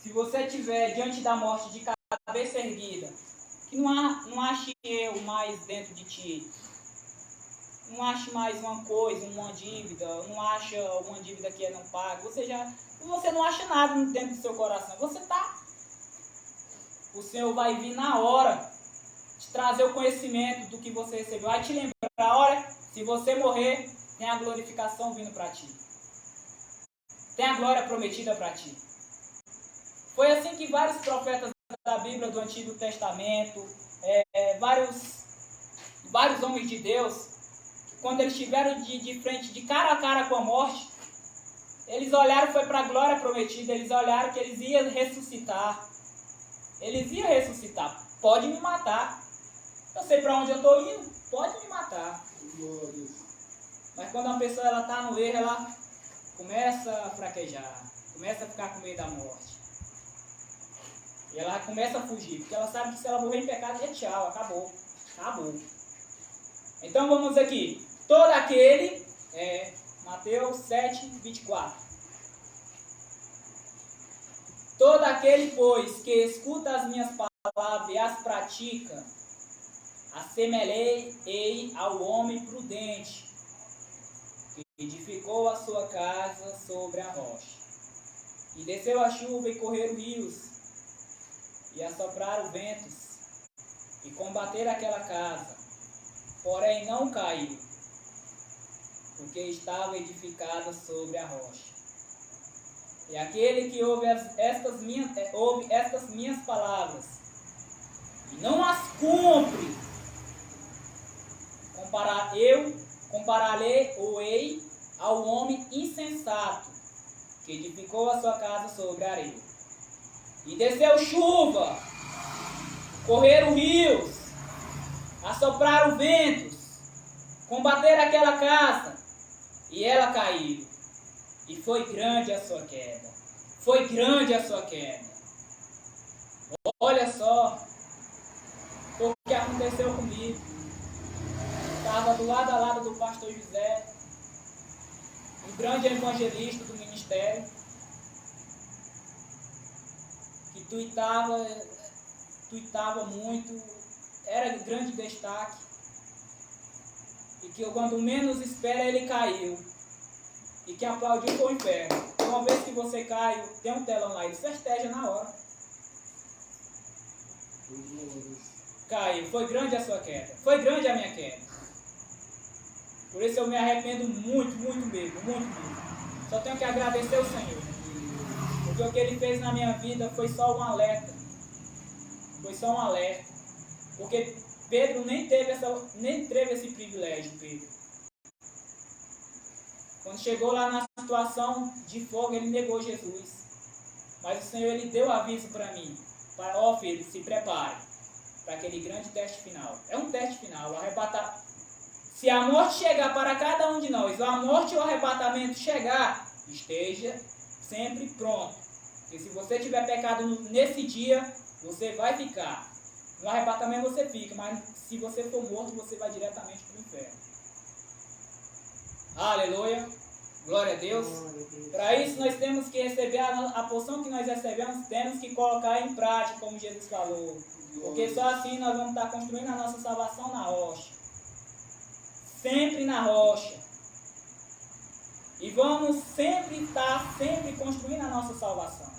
Speaker 4: Se você estiver diante da morte de cabeça erguida, que não ache eu mais dentro de ti, não ache mais uma coisa, uma dívida, não acha uma dívida que é não paga, você não acha nada dentro do seu coração, o Senhor vai vir na hora te trazer o conhecimento do que você recebeu, vai te lembrar, olha, se você morrer, tem a glorificação vindo para ti. Tem a glória prometida para ti. Foi assim que vários profetas da Bíblia do Antigo Testamento, vários homens de Deus, quando eles estiveram de frente, de cara a cara com a morte, eles olharam, foi para a glória prometida, eles olharam que eles iam ressuscitar. Eles iam ressuscitar. Pode me matar. Eu sei para onde eu estou indo, pode me matar. Mas quando uma pessoa está no erro, ela começa a fraquejar, começa a ficar com medo da morte. E ela começa a fugir, porque ela sabe que se ela morrer em pecado, é tchau, acabou. Acabou. Então vamos aqui. Todo aquele, Mateus 7, 24. Todo aquele, pois, que escuta as minhas palavras e as pratica, assemelhei ao homem prudente, que edificou a sua casa sobre a rocha. E desceu a chuva e correram rios, e assopraram ventos, e combateram aquela casa, porém não caiu, porque estava edificada sobre a rocha. E aquele que ouve estas minhas palavras, e não as cumpre, compararei ao homem insensato, que edificou a sua casa sobre a areia. E desceu chuva, correram rios, assopraram ventos, combateram aquela casa, e ela caiu. E foi grande a sua queda. Foi grande a sua queda. Olha só o que aconteceu comigo. Estava do lado a lado do pastor José, um grande evangelista do ministério, que tuitava muito, era de grande destaque, e que quando menos espera ele caiu, e que aplaudiu com o inferno. Uma vez que você cai, tem um telão lá, ele festeja na hora. Caiu, foi grande a sua queda, foi grande a minha queda. Por isso eu me arrependo muito, muito mesmo, muito mesmo. Só tenho que agradecer o Senhor. Porque o que Ele fez na minha vida foi só um alerta. Foi só um alerta. Porque Pedro nem teve esse privilégio, Pedro. Quando chegou lá na situação de fogo, ele negou Jesus. Mas o Senhor, Ele deu aviso para mim. Ó filho, se prepare para aquele grande teste final. É um teste final. O arrebatamento. Se a morte chegar para cada um de nós, a morte ou o arrebatamento chegar, esteja sempre pronto. Porque se você tiver pecado nesse dia, você vai ficar. No arrebatamento você fica, mas se você for morto, você vai diretamente para o inferno. Aleluia. Glória a Deus. Para isso nós temos que receber a porção que nós recebemos, temos que colocar em prática, como Jesus falou. Porque só assim nós vamos estar construindo a nossa salvação na rocha. Sempre na rocha. E vamos sempre estar construindo a nossa salvação.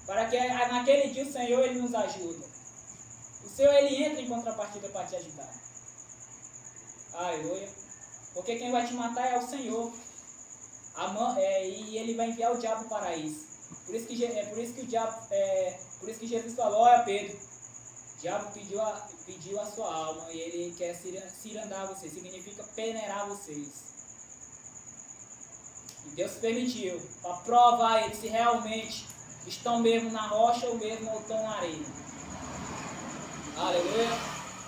Speaker 4: Para que naquele dia o Senhor, Ele nos ajuda. O Senhor, Ele entra em contrapartida para te ajudar. Aleluia. Porque quem vai te matar é o Senhor. E Ele vai enviar o diabo para isso. Por isso que Jesus falou: olha Pedro, o diabo pediu a sua alma e ele quer cirandar vocês, significa peneirar vocês. E Deus permitiu para provar eles se realmente estão mesmo na rocha ou mesmo estão na areia. Aleluia,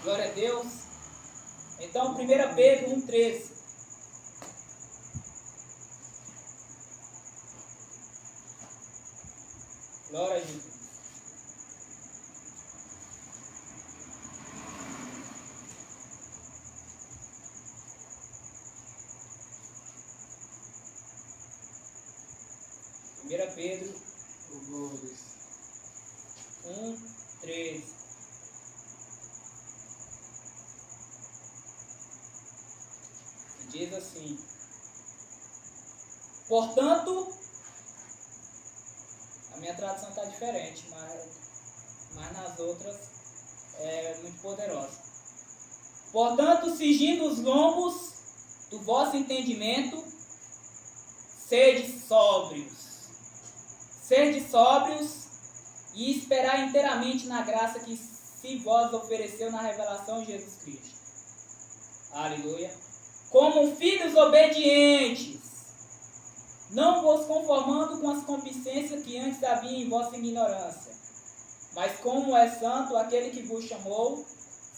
Speaker 4: glória a Deus. Então 1 Pedro 1,13. Glória a Deus. Primeira Pedro 1,13. Diz assim: portanto, a minha tradução está diferente, mas nas outras é muito poderosa. Portanto, cingindo os lombos do vosso entendimento, sede sóbrios. Sede sóbrios e esperar inteiramente na graça que se vos ofereceu na revelação de Jesus Cristo. Aleluia. Como filhos obedientes, não vos conformando com as concupiscências que antes havia em vossa ignorância, mas como é santo aquele que vos chamou,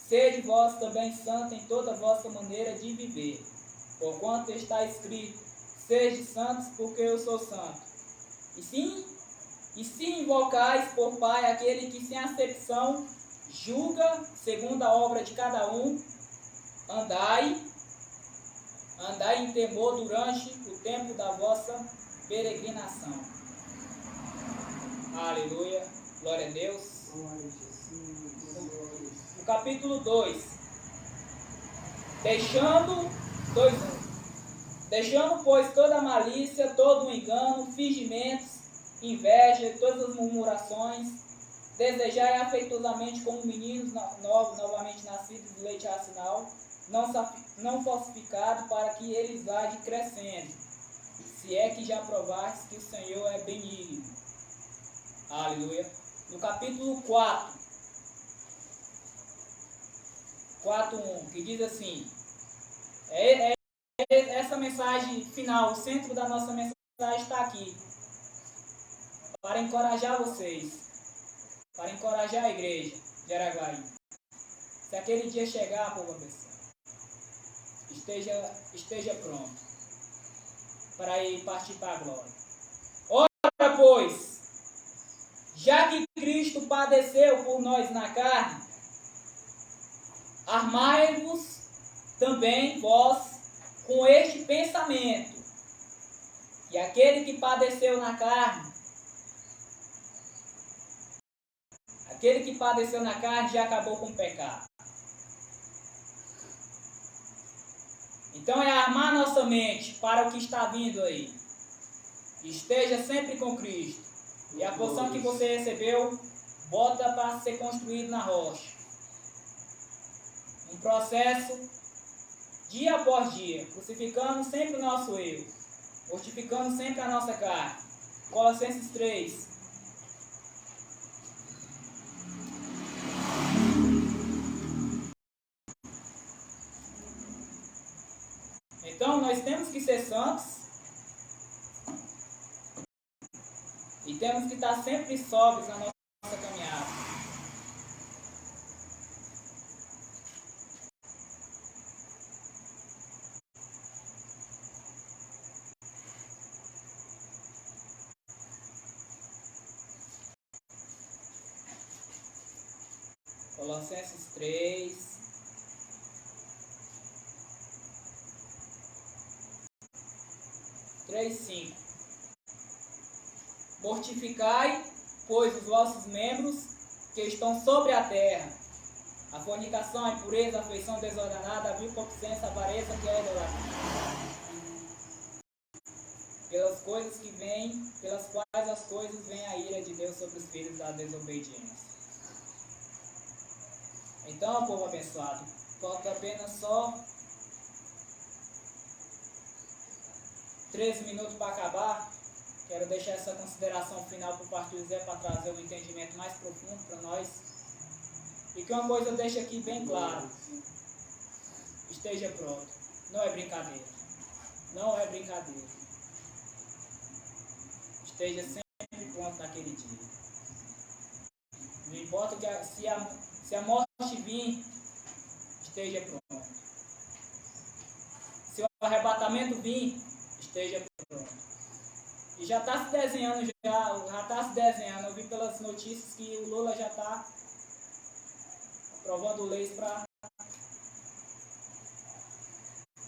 Speaker 4: sede vós também santo em toda a vossa maneira de viver. Porquanto está escrito: sede santos, porque eu sou santo. E se invocais por Pai aquele que sem acepção julga segundo a obra de cada um, andai em temor durante o tempo da vossa peregrinação. Aleluia, glória a Deus. No capítulo 2, deixando, pois, toda malícia, todo o engano, fingimentos, inveja e todas as murmurações, desejai afetuosamente como meninos novos, novamente nascidos de leite racinal, não falsificado, para que eles vá crescendo, se é que já provastes que o Senhor é benigno. Aleluia. No capítulo 4:1, que diz assim, essa mensagem final, o centro da nossa mensagem está aqui, para encorajar vocês, para encorajar a igreja de Araguaí. Se aquele dia chegar, povo abençoado, esteja pronto para ir partir para a glória. Ora, pois, já que Cristo padeceu por nós na carne, armai-vos também vós com este pensamento, que aquele que padeceu na carne, já acabou com o pecado. Então é armar nossa mente para o que está vindo aí. Esteja sempre com Cristo. E a porção que você recebeu, bota para ser construído na rocha. Um processo dia após dia, crucificando sempre o nosso eu. mortificando sempre a nossa carne. Colossenses 3. Então, nós temos que ser santos e temos que estar sempre sóbrios na nossa caminhada. Colossenses 3. Mortificai, pois, os vossos membros que estão sobre a terra: a fornicação, a impureza, a afeição desordenada, a vil concupiscência, a avareza, que é a idolatria. Pelas quais as coisas vem a ira de Deus sobre os filhos da desobediência. Então, povo abençoado, falta apenas só 13 minutos para acabar. Quero deixar essa consideração final para o pastor José, para trazer um entendimento mais profundo para nós. E que uma coisa eu deixo aqui bem claro: esteja pronto. Não é brincadeira. Não é brincadeira. Esteja sempre pronto naquele dia. Não importa se a morte vir, esteja pronto. Se o arrebatamento vir, esteja pronto. E já está se desenhando, Eu vi pelas notícias que o Lula já está aprovando leis para...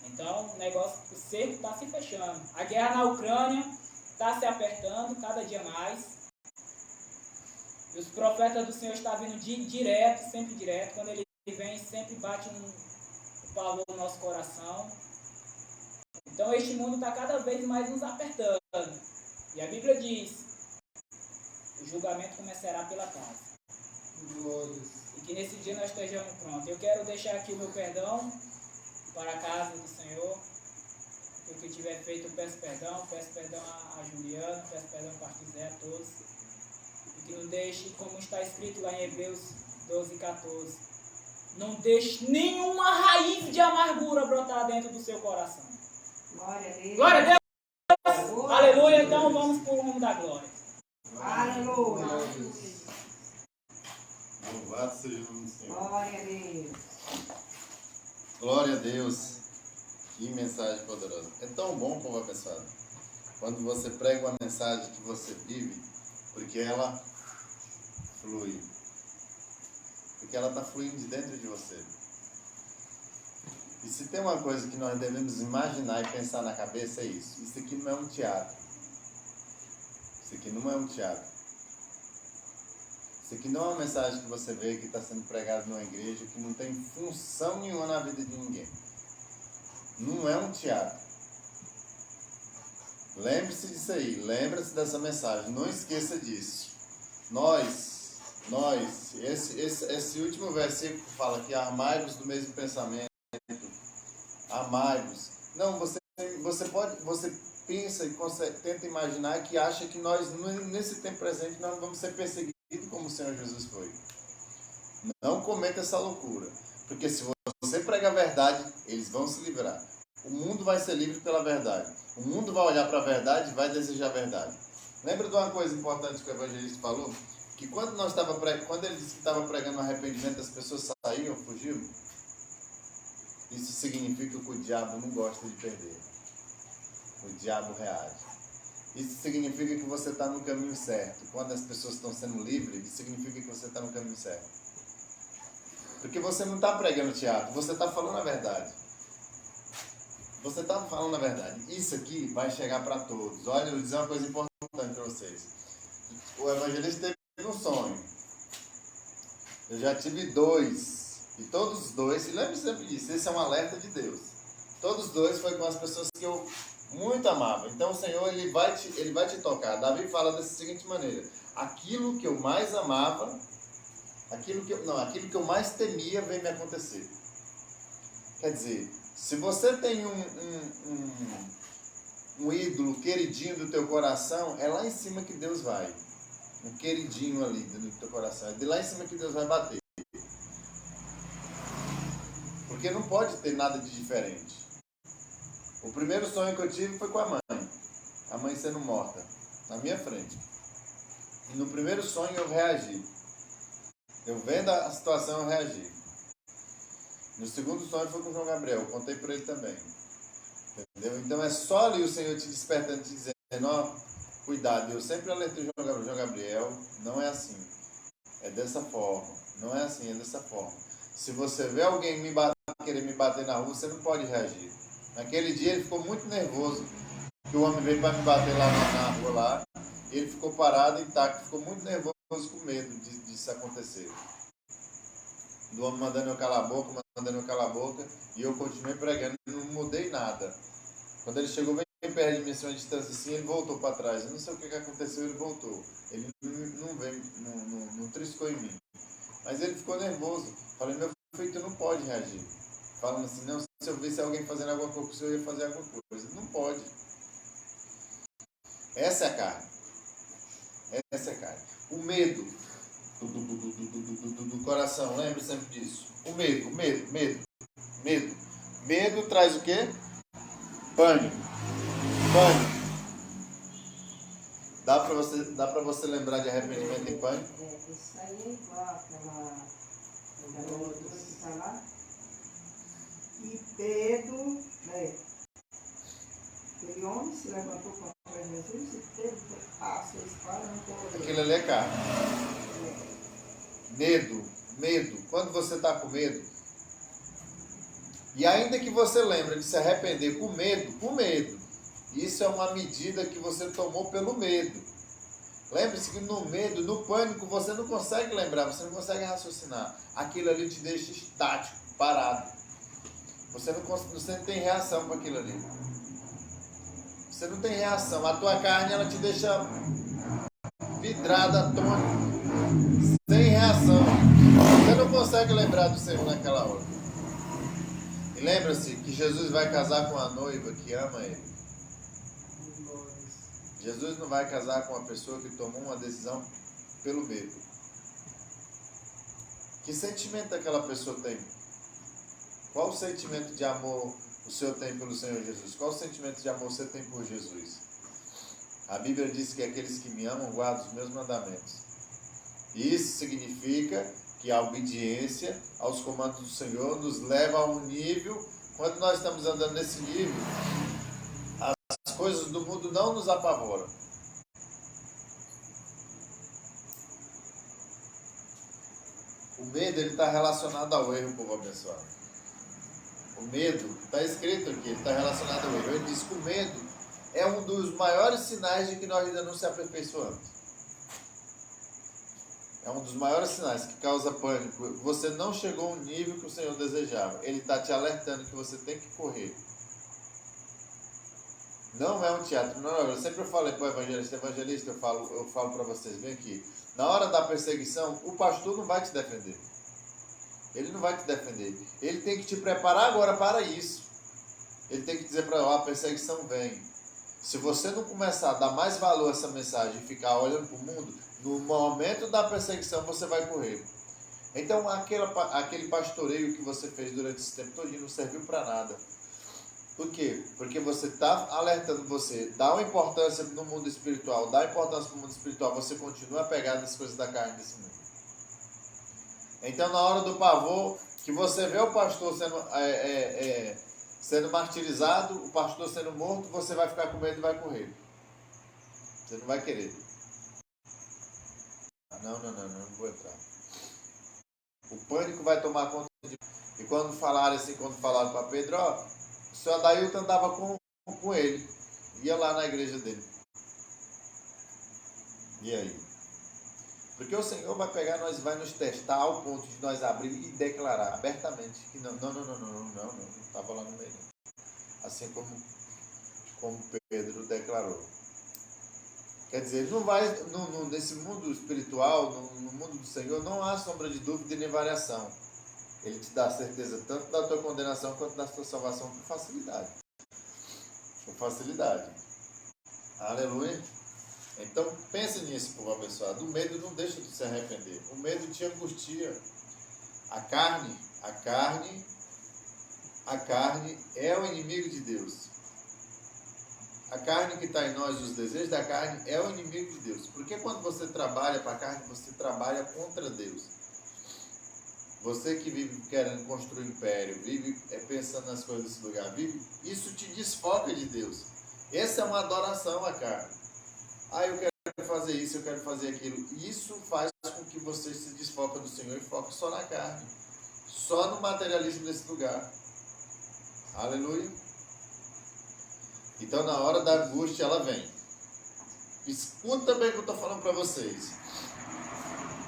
Speaker 4: Então, o negócio, o cerco está se fechando. A guerra na Ucrânia está se apertando cada dia mais. E os profetas do Senhor estão vindo direto, sempre direto. Quando ele vem, sempre bate um pavor no nosso coração. Então, este mundo está cada vez mais nos apertando. E a Bíblia diz: o julgamento começará pela casa. E que nesse dia nós estejamos prontos. Eu quero deixar aqui o meu perdão para a casa do Senhor. O que eu tiver feito, eu peço perdão a Juliana, peço perdão ao pastor Zé, a todos. E que não deixe, como está escrito lá em Hebreus 12:14, não deixe nenhuma raiz de amargura brotar dentro do seu coração.
Speaker 3: Glória a Deus.
Speaker 4: Glória a Deus! Aleluia! Então vamos para o rumo da glória.
Speaker 3: Aleluia.
Speaker 1: Louvado seja o nome do Senhor.
Speaker 3: Glória a Deus.
Speaker 1: Glória a Deus. Que mensagem poderosa. É tão bom, povo abençoado, quando você prega uma mensagem que você vive, porque ela flui. Porque ela está fluindo de dentro de você. E se tem uma coisa que nós devemos imaginar e pensar na cabeça, é isso. Isso aqui não é um teatro. Isso aqui não é um teatro. Isso aqui não é uma mensagem que você vê que está sendo pregada numa igreja que não tem função nenhuma na vida de ninguém. Não é um teatro. Lembre-se disso aí. Lembre-se dessa mensagem. Não esqueça disso. Esse último versículo fala que armai-vos do mesmo pensamento. Amai-vos. Não, você pensa e tenta imaginar que acha que nós, nesse tempo presente, nós não vamos ser perseguidos como o Senhor Jesus foi. Não cometa essa loucura. Porque se você prega a verdade, eles vão se livrar. O mundo vai ser livre pela verdade. O mundo vai olhar para a verdade e vai desejar a verdade. Lembra de uma coisa importante que o evangelista falou? Que quando ele disse que estava pregando arrependimento, as pessoas saíam, fugiam. Isso significa que o diabo não gosta de perder. O diabo reage. Isso significa que você está no caminho certo. Quando as pessoas estão sendo livres, isso significa que você está no caminho certo. Porque você não está pregando teatro, você está falando a verdade. Você está falando a verdade. Isso aqui vai chegar para todos. Olha, eu vou dizer uma coisa importante para vocês. O evangelista teve um sonho. Eu já tive 2. E todos os 2, se lembre sempre disso, esse é um alerta de Deus. Todos os 2 foi com as pessoas que eu muito amava. Então o Senhor, ele vai te tocar. Davi fala dessa seguinte maneira: aquilo que eu mais amava, aquilo que eu mais temia veio me acontecer. Quer dizer, se você tem um ídolo queridinho do teu coração, é lá em cima que Deus vai. Um queridinho ali do teu coração. É de lá em cima que Deus vai bater. Porque não pode ter nada de diferente. O primeiro sonho que eu tive foi com a mãe. A mãe sendo morta. Na minha frente. E no primeiro sonho eu reagi. Eu vendo a situação, eu reagi. No segundo sonho foi com o João Gabriel. Eu contei para ele também. Entendeu? Então é só ali o Senhor te despertando, te dizendo, ó, cuidado. Eu sempre alertei o João Gabriel, não é assim. É dessa forma. Não é assim, é dessa forma. Se você vê alguém querer me bater na rua, você não pode reagir. Naquele dia ele ficou muito nervoso. Que o homem veio para me bater lá na rua lá. E ele ficou parado, intacto, ficou muito nervoso, com medo disso acontecer. Do homem mandando eu calar a boca, e eu continuei pregando, não mudei nada. Quando ele chegou bem perto de mim, assim, uma distância assim, ele voltou para trás. Eu não sei o que aconteceu, ele voltou. Ele não triscou em mim. Mas ele ficou nervoso. Falei, meu filho, tu não pode reagir. Falando assim, não, se eu visse alguém fazendo alguma coisa, o senhor ia fazer alguma coisa. Não pode. Essa é a carne. Essa é a carne. O medo do coração, lembre sempre disso. O medo. Medo traz o quê? Pânico. Dá pra você lembrar de arrependimento em pânico?
Speaker 3: Isso aí é igual aquela outra que está lá. E Pedro, né? Aquele homem se levantou contra Jesus e Pedro passou a espada no corpo.
Speaker 1: Aquilo ali é carne. Medo. Quando você está com medo, e ainda que você lembre de se arrepender com medo, isso é uma medida que você tomou pelo medo. Lembre-se que no medo, no pânico, você não consegue lembrar, você não consegue raciocinar. Aquilo ali te deixa estático, parado. Você não tem reação para aquilo ali. Você não tem reação. A tua carne, ela te deixa vidrada, atônito, sem reação. Você não consegue lembrar do Senhor naquela hora. E lembra-se que Jesus vai casar com a noiva que ama Ele. Jesus não vai casar com uma pessoa que tomou uma decisão pelo medo. Que sentimento aquela pessoa tem? Qual o sentimento de amor o Senhor tem pelo Senhor Jesus? Qual o sentimento de amor você tem por Jesus? A Bíblia diz que aqueles que me amam guardam os meus mandamentos. Isso significa que a obediência aos comandos do Senhor nos leva a um nível, quando nós estamos andando nesse nível, as coisas do mundo não nos apavoram. O medo, ele está relacionado ao erro, povo abençoado. O medo, está escrito aqui, ele está relacionado ao erro. Ele diz que o medo é um dos maiores sinais de que nós ainda não se aperfeiçoamos. É um dos maiores sinais que causa pânico. Você não chegou ao nível que o Senhor desejava. Ele está te alertando que você tem que correr. Não é um teatro. Não, eu sempre falei para o evangelista, eu falo para vocês, bem aqui. Na hora da perseguição, o pastor não vai te defender. Ele não vai te defender. Ele tem que te preparar agora para isso. Ele tem que dizer para ela, a perseguição vem. Se você não começar a dar mais valor a essa mensagem e ficar olhando para o mundo, no momento da perseguição você vai correr. Então aquele pastoreio que você fez durante esse tempo todo não serviu para nada. Por quê? Porque você está alertando você, dá uma importância no mundo espiritual, você continua apegado nas coisas da carne desse mundo. Então na hora do pavor, que você vê o pastor sendo martirizado, o pastor sendo morto, você vai ficar com medo e vai correr. Você não vai querer. Não vou entrar. O pânico vai tomar conta de... E quando falaram para Pedro, ó, o senhor Adailton andava com ele, ia lá na igreja dele. E aí? Porque o Senhor vai pegar nós e vai nos testar ao ponto de nós abrir e declarar abertamente que não estava lá no meio. Assim como Pedro declarou. Quer dizer, ele não vai, nesse mundo espiritual, no mundo do Senhor, não há sombra de dúvida e nem variação. Ele te dá certeza tanto da tua condenação quanto da tua salvação com facilidade. Com facilidade. Aleluia. Então pense nisso, povo abençoado. O medo não deixa de se arrepender. O medo te angustia. A carne é o inimigo de Deus. A carne que está em nós, os desejos da carne, é o inimigo de Deus. Porque quando você trabalha para a carne, você trabalha contra Deus. Você que vive querendo construir um império, vive pensando nas coisas desse lugar, isso te desfoca de Deus. Essa é uma adoração à carne. Eu quero fazer isso, eu quero fazer aquilo. Isso faz com que você se desfoque do Senhor e foque só na carne. Só no materialismo desse lugar. Aleluia. Então, na hora da angústia, ela vem. Escuta bem o que eu estou falando para vocês.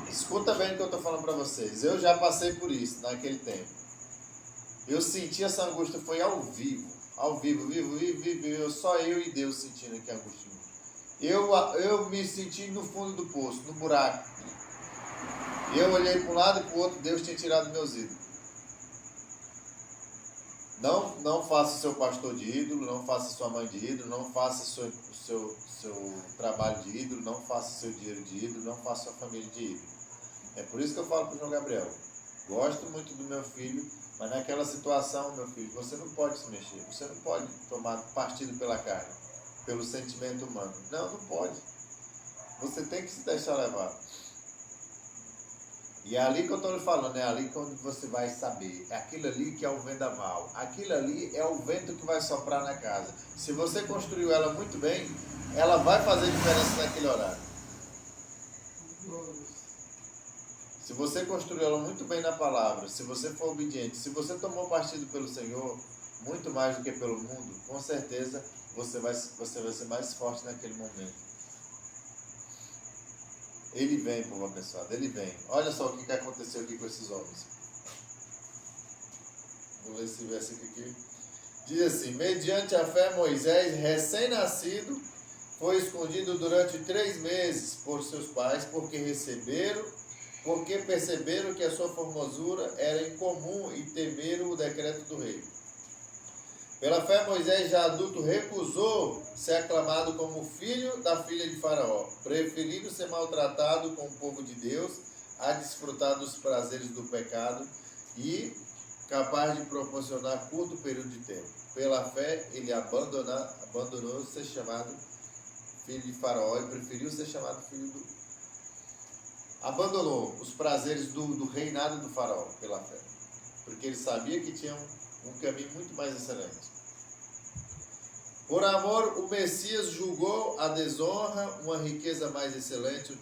Speaker 1: Escuta bem o que eu estou falando para vocês. Eu já passei por isso naquele tempo. Eu senti essa angústia, foi ao vivo. Ao vivo. Só eu e Deus sentindo aqui a angústia. Eu me senti no fundo do poço, no buraco. Eu olhei para um lado e para o outro, Deus tinha tirado meus ídolos. Não faça seu pastor de ídolo, não faça sua mãe de ídolo, não faça seu trabalho de ídolo, não faça seu dinheiro de ídolo, não faça sua família de ídolo. É por isso que eu falo para o João Gabriel. Gosto muito do meu filho, mas naquela situação, meu filho, você não pode se mexer. Você não pode tomar partido pela carne, pelo sentimento humano. Não pode. Você tem que se deixar levar. E é ali que eu estou lhe falando, é ali que você vai saber. É aquilo ali que é o vendaval. Aquilo ali é o vento que vai soprar na casa. Se você construiu ela muito bem, ela vai fazer diferença naquele horário. Se você construiu ela muito bem na palavra, se você for obediente, se você tomou partido pelo Senhor, muito mais do que pelo mundo, com certeza você vai ser mais forte naquele momento. Ele vem, povo abençoado, ele vem. Olha só o que aconteceu aqui com esses homens. Vou ler esse versículo aqui. Diz assim: mediante a fé, Moisés, recém-nascido, foi escondido durante 3 meses por seus pais, porque perceberam que a sua formosura era incomum e temeram o decreto do rei. Pela fé, Moisés, já adulto, recusou ser aclamado como filho da filha de Faraó, preferindo ser maltratado com o povo de Deus a desfrutar dos prazeres do pecado e capaz de proporcionar curto período de tempo. Pela fé, ele abandonou ser chamado filho de Faraó e preferiu ser chamado filho do... Abandonou os prazeres do reinado do Faraó pela fé, porque ele sabia que tinha um caminho muito mais excelente. Por amor, o Messias julgou a desonra uma riqueza mais excelente,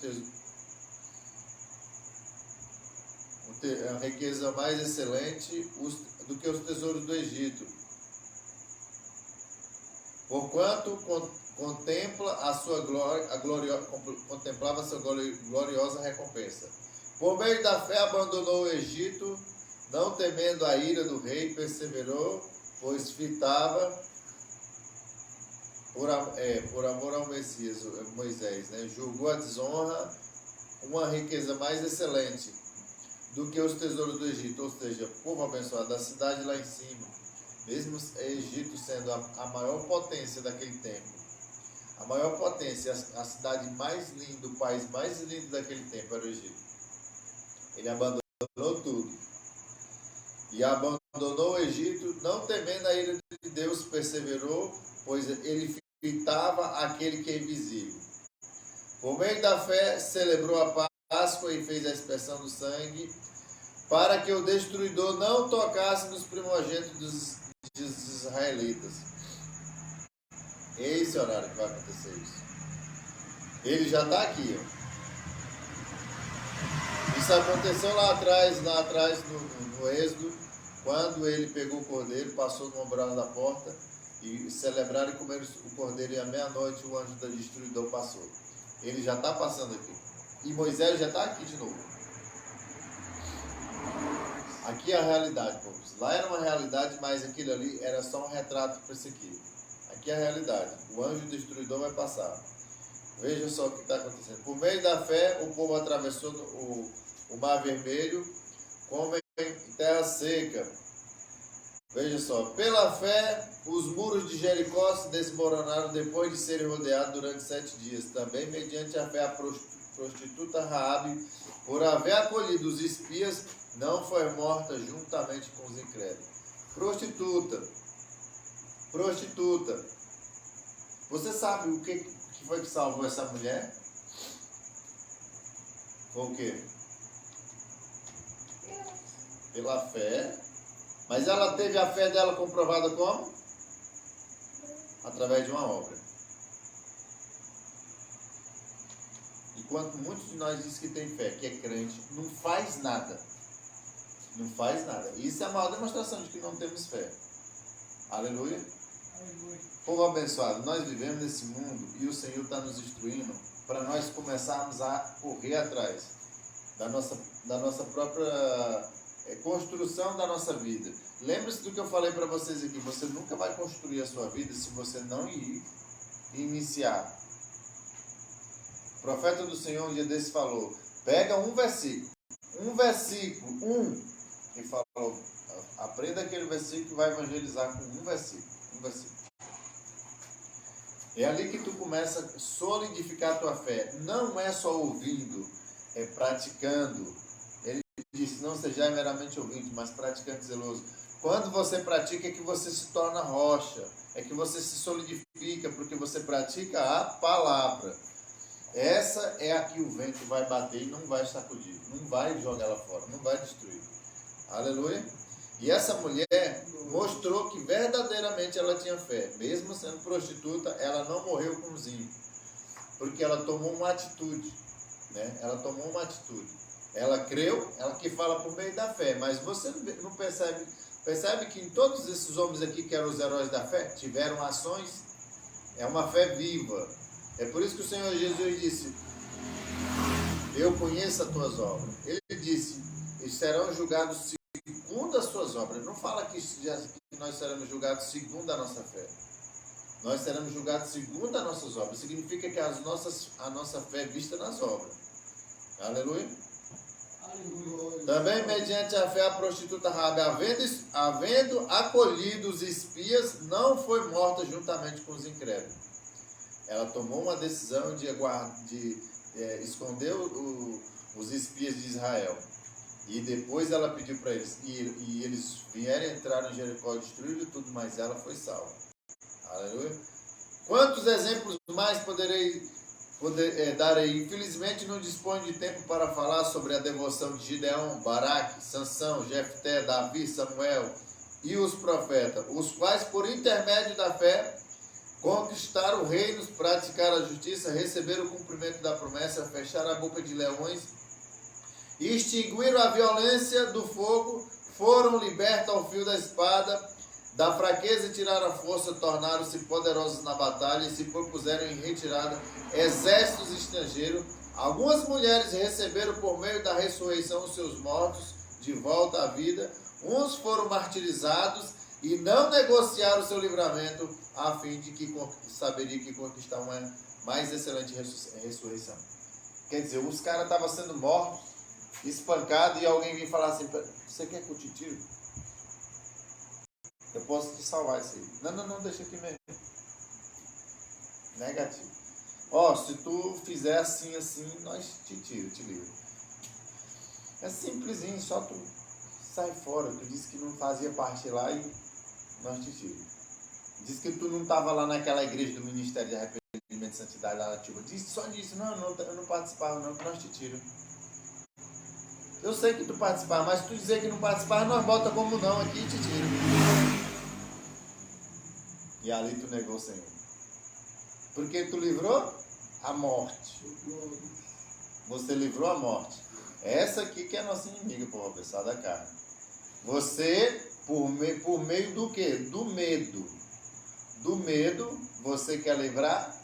Speaker 1: a riqueza mais excelente do que os tesouros do Egito. Porquanto contemplava a sua gloriosa recompensa. Por meio da fé abandonou o Egito, não temendo a ira do rei, perseverou, pois fitava por amor ao Messias, Moisés, julgou a desonra uma riqueza mais excelente do que os tesouros do Egito, ou seja, povo abençoado da cidade lá em cima, mesmo Egito sendo a maior potência daquele tempo, a maior potência, a cidade mais linda, o país mais lindo daquele tempo era o Egito. Ele abandonou tudo e abandonou o Egito, não temendo a ira de Deus, perseverou, pois ele fitava aquele que é invisível. Por meio da fé, celebrou a Páscoa e fez a expiação do sangue, para que o destruidor não tocasse nos primogênitos dos israelitas. É esse horário que vai acontecer isso. Ele já está aqui. Isso aconteceu lá atrás no Êxodo, quando ele pegou o cordeiro, passou no umbral da porta, e celebraram e comeram o cordeiro, e à meia-noite o anjo do destruidor passou. Ele já está passando aqui. E Moisés já está aqui de novo. Aqui é a realidade, povos. Lá era uma realidade, mas aquilo ali era só um retrato para isso aqui. Aqui é a realidade. O anjo destruidor vai passar. Veja só o que está acontecendo. Por meio da fé, o povo atravessou o Mar Vermelho como em terra seca. Veja só, pela fé, os muros de Jericó se desmoronaram depois de serem rodeados durante 7 dias. Também, mediante a fé, a prostituta Raabe, por haver acolhido os espias, não foi morta juntamente com os incrédulos. Prostituta. Você sabe o que foi que salvou essa mulher? Foi o quê? Pela fé. Mas ela teve a fé dela comprovada como? Através de uma obra. Enquanto muitos de nós dizem que tem fé, que é crente, não faz nada. Não faz nada. Isso é a maior demonstração de que não temos fé. Aleluia.
Speaker 4: Aleluia.
Speaker 1: Povo abençoado, nós vivemos nesse mundo e o Senhor está nos instruindo para nós começarmos a correr atrás da nossa própria construção da nossa vida. Lembre-se do que eu falei para vocês aqui. Você nunca vai construir a sua vida se você não ir iniciar. O profeta do Senhor um dia desse falou, pega um versículo, e falou, aprenda aquele versículo e vai evangelizar com um versículo. É ali que tu começa a solidificar a tua fé. Não é só ouvindo, é praticando. Ele disse, não sejais meramente ouvinte, mas praticante zeloso. Quando você pratica é que você se torna rocha, é que você se solidifica, porque você pratica a palavra. Essa é a que o vento vai bater e não vai sacudir, não vai jogar ela fora, não vai destruir. Aleluia. E essa mulher mostrou que verdadeiramente ela tinha fé. Mesmo sendo prostituta, ela não morreu com os ímpios. Porque ela tomou uma atitude. Né? Ela tomou uma atitude. Ela creu, ela que fala por meio da fé. Mas você não percebe? Percebe que em todos esses homens aqui que eram os heróis da fé, tiveram ações. É uma fé viva. É por isso que o Senhor Jesus disse, eu conheço as tuas obras. Ele disse, eles serão julgados segundo as suas obras. Não fala que nós seremos julgados segundo a nossa fé. Nós seremos julgados segundo as nossas obras. Significa que a nossa fé é vista nas obras. Aleluia. Aleluia. Também mediante a fé a prostituta Raabe, havendo acolhido os espias, não foi morta juntamente com os incrédulos. Ela tomou uma decisão de esconder os espias de Israel. E depois ela pediu para eles, e eles vieram entrar em Jericó, destruíram tudo, mas ela foi salva. Aleluia. Quantos exemplos mais poderei dar aí? Infelizmente não disponho de tempo para falar sobre a devoção de Gideão, Baraque, Sansão, Jefté, Davi, Samuel e os profetas, os quais por intermédio da fé conquistaram reinos, praticaram a justiça, receberam o cumprimento da promessa, fecharam a boca de leões, extinguiram a violência do fogo, foram libertos ao fio da espada, da fraqueza tiraram a força, tornaram-se poderosos na batalha e se propuseram em retirada exércitos estrangeiros. Algumas mulheres receberam por meio da ressurreição os seus mortos de volta à vida, uns foram martirizados e não negociaram o seu livramento a fim de que saberia que conquistar uma mais excelente ressurreição. Quer dizer, os caras estavam sendo mortos, espancado, e alguém vem falar assim, você quer que eu te tire? Eu posso te salvar isso aí. Não, deixa aqui mesmo. Negativo. Se tu fizer assim, nós te livra. É simplesinho, só tu sai fora. Tu disse que não fazia parte lá e nós te tiramos. Diz que tu não estava lá naquela igreja do Ministério de Arrependimento e Santidade lá na Ativa. Só disse, eu não participava não, que nós te tiramos. Eu sei que tu participava, mas se tu dizer que não participava, nós bota como não aqui e te tira. E ali tu negou o Senhor. Porque tu livrou a morte. Você livrou a morte. Essa aqui que é a nossa inimiga, povo pessoal da carne. Você, por meio do quê? Do medo. Do medo, você quer livrar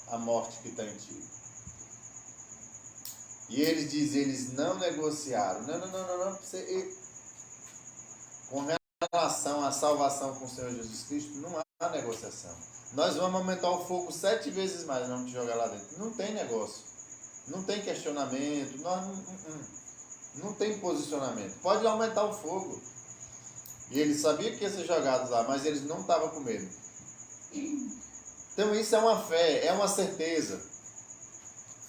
Speaker 1: a morte que está em ti. E eles dizem, eles não negociaram. Não. Com relação à salvação com o Senhor Jesus Cristo, não há negociação. Nós vamos aumentar o fogo 7 vezes mais, vamos te jogar lá dentro. Não tem negócio. Não tem questionamento. Não tem posicionamento. Pode aumentar o fogo. E ele sabia que ia ser jogado lá, mas eles não estavam com medo. Então isso é uma fé, é uma certeza.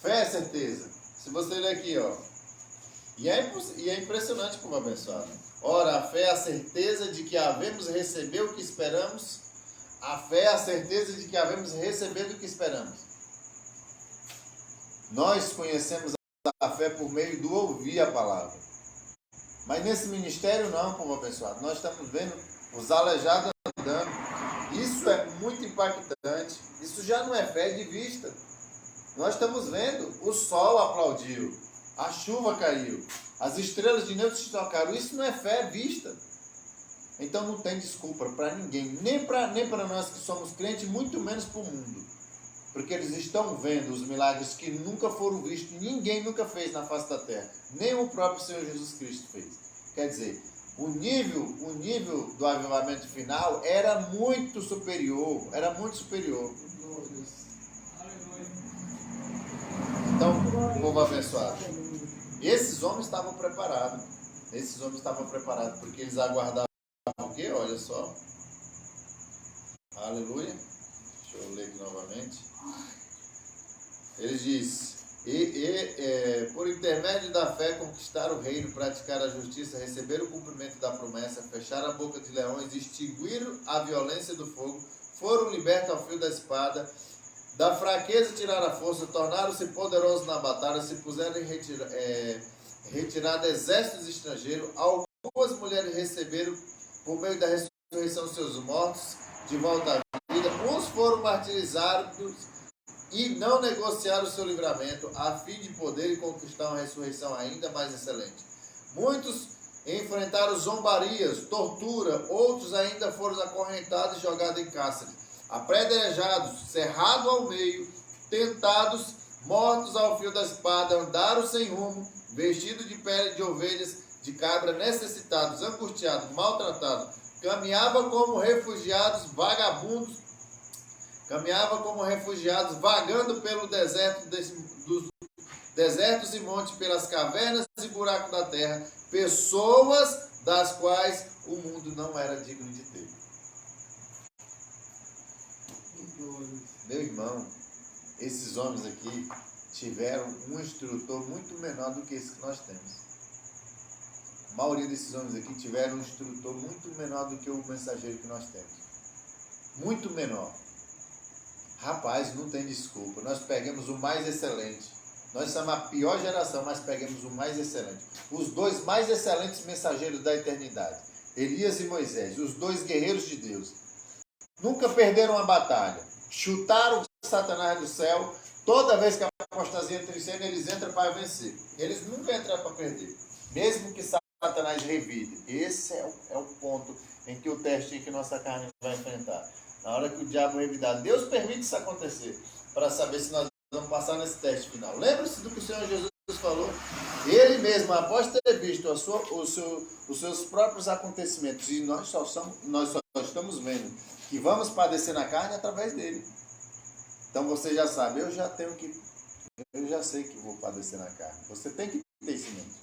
Speaker 1: Fé é certeza. Se você ler aqui, ó. E é impressionante como abençoado. Ora, a fé é a certeza de que havemos receber o que esperamos. A fé é a certeza de que havemos receber do que esperamos. Nós conhecemos a fé por meio do ouvir a palavra. Mas nesse ministério não, povo abençoado. Nós estamos vendo os aleijados andando. Isso é muito impactante. Isso já não é fé de vista. Nós estamos vendo, o sol aplaudiu, a chuva caiu, as estrelas de neutro se tocaram. Isso não é fé vista. Então não tem desculpa para ninguém, nem para nós que somos crentes, muito menos para o mundo. Porque eles estão vendo os milagres que nunca foram vistos, ninguém nunca fez na face da terra. Nem o próprio Senhor Jesus Cristo fez. Quer dizer, o nível do avivamento final era muito superior. Era muito superior. Então, povo abençoado. Esses homens estavam preparados. Esses homens estavam preparados porque eles aguardavam o quê? Olha só. Aleluia. Deixa eu ler aqui novamente. Ele diz: por intermédio da fé conquistar o reino, praticar a justiça, receber o cumprimento da promessa, fechar a boca de leões, extinguir a violência do fogo, foram libertos ao fio da espada, da fraqueza tirar a força, tornaram-se poderosos na batalha, se puseram em retirada exércitos estrangeiros. Algumas mulheres receberam, por meio da ressurreição, seus mortos de volta à vida. Uns foram martirizados e não negociaram o seu livramento, a fim de poderem conquistar uma ressurreição ainda mais excelente. Muitos enfrentaram zombarias, tortura, outros ainda foram acorrentados e jogados em cárcere, apedrejados, cerrados ao meio, tentados, mortos ao fio da espada, andaram sem rumo, vestidos de pele de ovelhas, de cabra, necessitados, angustiados, maltratados, caminhavam como refugiados, vagabundos, vagando pelo deserto, dos desertos e montes, pelas cavernas e buracos da terra, pessoas das quais o mundo não era digno de ter. Meu irmão, esses homens aqui tiveram um instrutor muito menor do que esse que nós temos. A maioria desses homens aqui tiveram um instrutor muito menor do que o mensageiro que nós temos. Muito menor. Rapaz, não tem desculpa. Nós pegamos o mais excelente. Nós somos a pior geração, mas pegamos o mais excelente. Os dois mais excelentes mensageiros da eternidade. Elias e Moisés. Os dois guerreiros de Deus. Nunca perderam a batalha. Chutaram Satanás do céu. Toda vez que a apostasia entra em cena, eles entram para vencer. Eles nunca entram para perder. Mesmo que Satanás revide. Esse é o ponto em que o teste em que nossa carne vai enfrentar. Na hora que o diabo revidar, Deus permite isso acontecer, para saber se nós vamos passar nesse teste final. Lembre-se do que o Senhor Jesus falou. Ele mesmo, após ter visto os seus próprios acontecimentos, e nós só estamos vendo que vamos padecer na carne através dele. Então você já sabe, eu já sei que vou padecer na carne. Você tem que ter isso mesmo.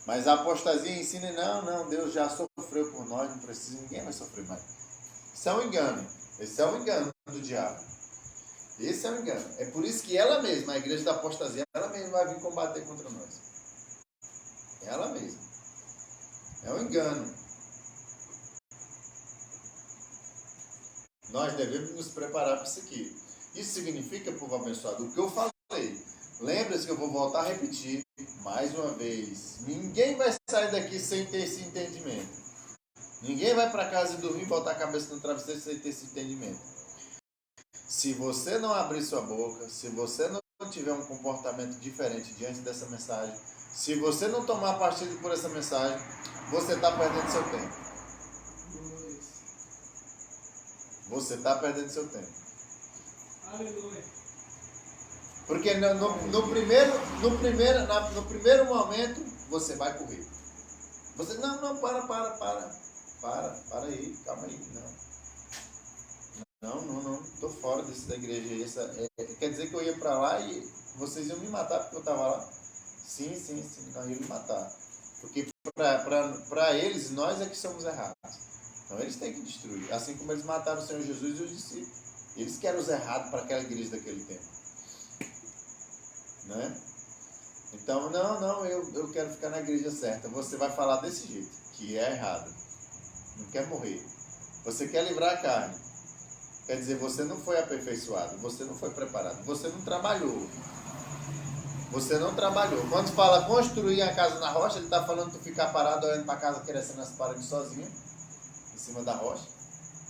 Speaker 1: Mas a apostasia ensina, não, Deus já sofreu por nós, não precisa, ninguém vai sofrer mais. Isso é um engano. Esse é um engano do diabo. Esse é um engano. É por isso que ela mesma, a igreja da apostasia, ela mesma vai vir combater contra nós. Ela mesma. É um engano. Nós devemos nos preparar para isso aqui. Isso significa, povo abençoado, o que eu falei. Lembre-se que eu vou voltar a repetir mais uma vez. Ninguém vai sair daqui sem ter esse entendimento. Ninguém vai para casa e dormir e botar a cabeça no travesseiro sem ter esse entendimento. Se você não abrir sua boca, se você não tiver um comportamento diferente diante dessa mensagem, se você não tomar partido por essa mensagem, você está perdendo seu tempo. Você está perdendo seu tempo.
Speaker 4: Aleluia.
Speaker 1: Porque no primeiro momento, você vai correr. Você, não, para aí, calma aí, não, estou fora da igreja. Quer dizer que eu ia para lá e vocês iam me matar porque eu estava lá? Sim, nós íamos me matar. Porque para eles, nós é que somos errados. Então eles têm que destruir. Assim como eles mataram o Senhor Jesus e os discípulos. Eles que eram os errados para aquela igreja daquele tempo. Né? Então, eu quero ficar na igreja certa. Você vai falar desse jeito, que é errado. Não quer morrer. Você quer livrar a carne. Quer dizer, você não foi aperfeiçoado, você não foi preparado, você não trabalhou. Você não trabalhou. Quando fala construir a casa na rocha, ele está falando tu ficar parado olhando para a casa crescendo nas paredes sozinho, em cima da rocha.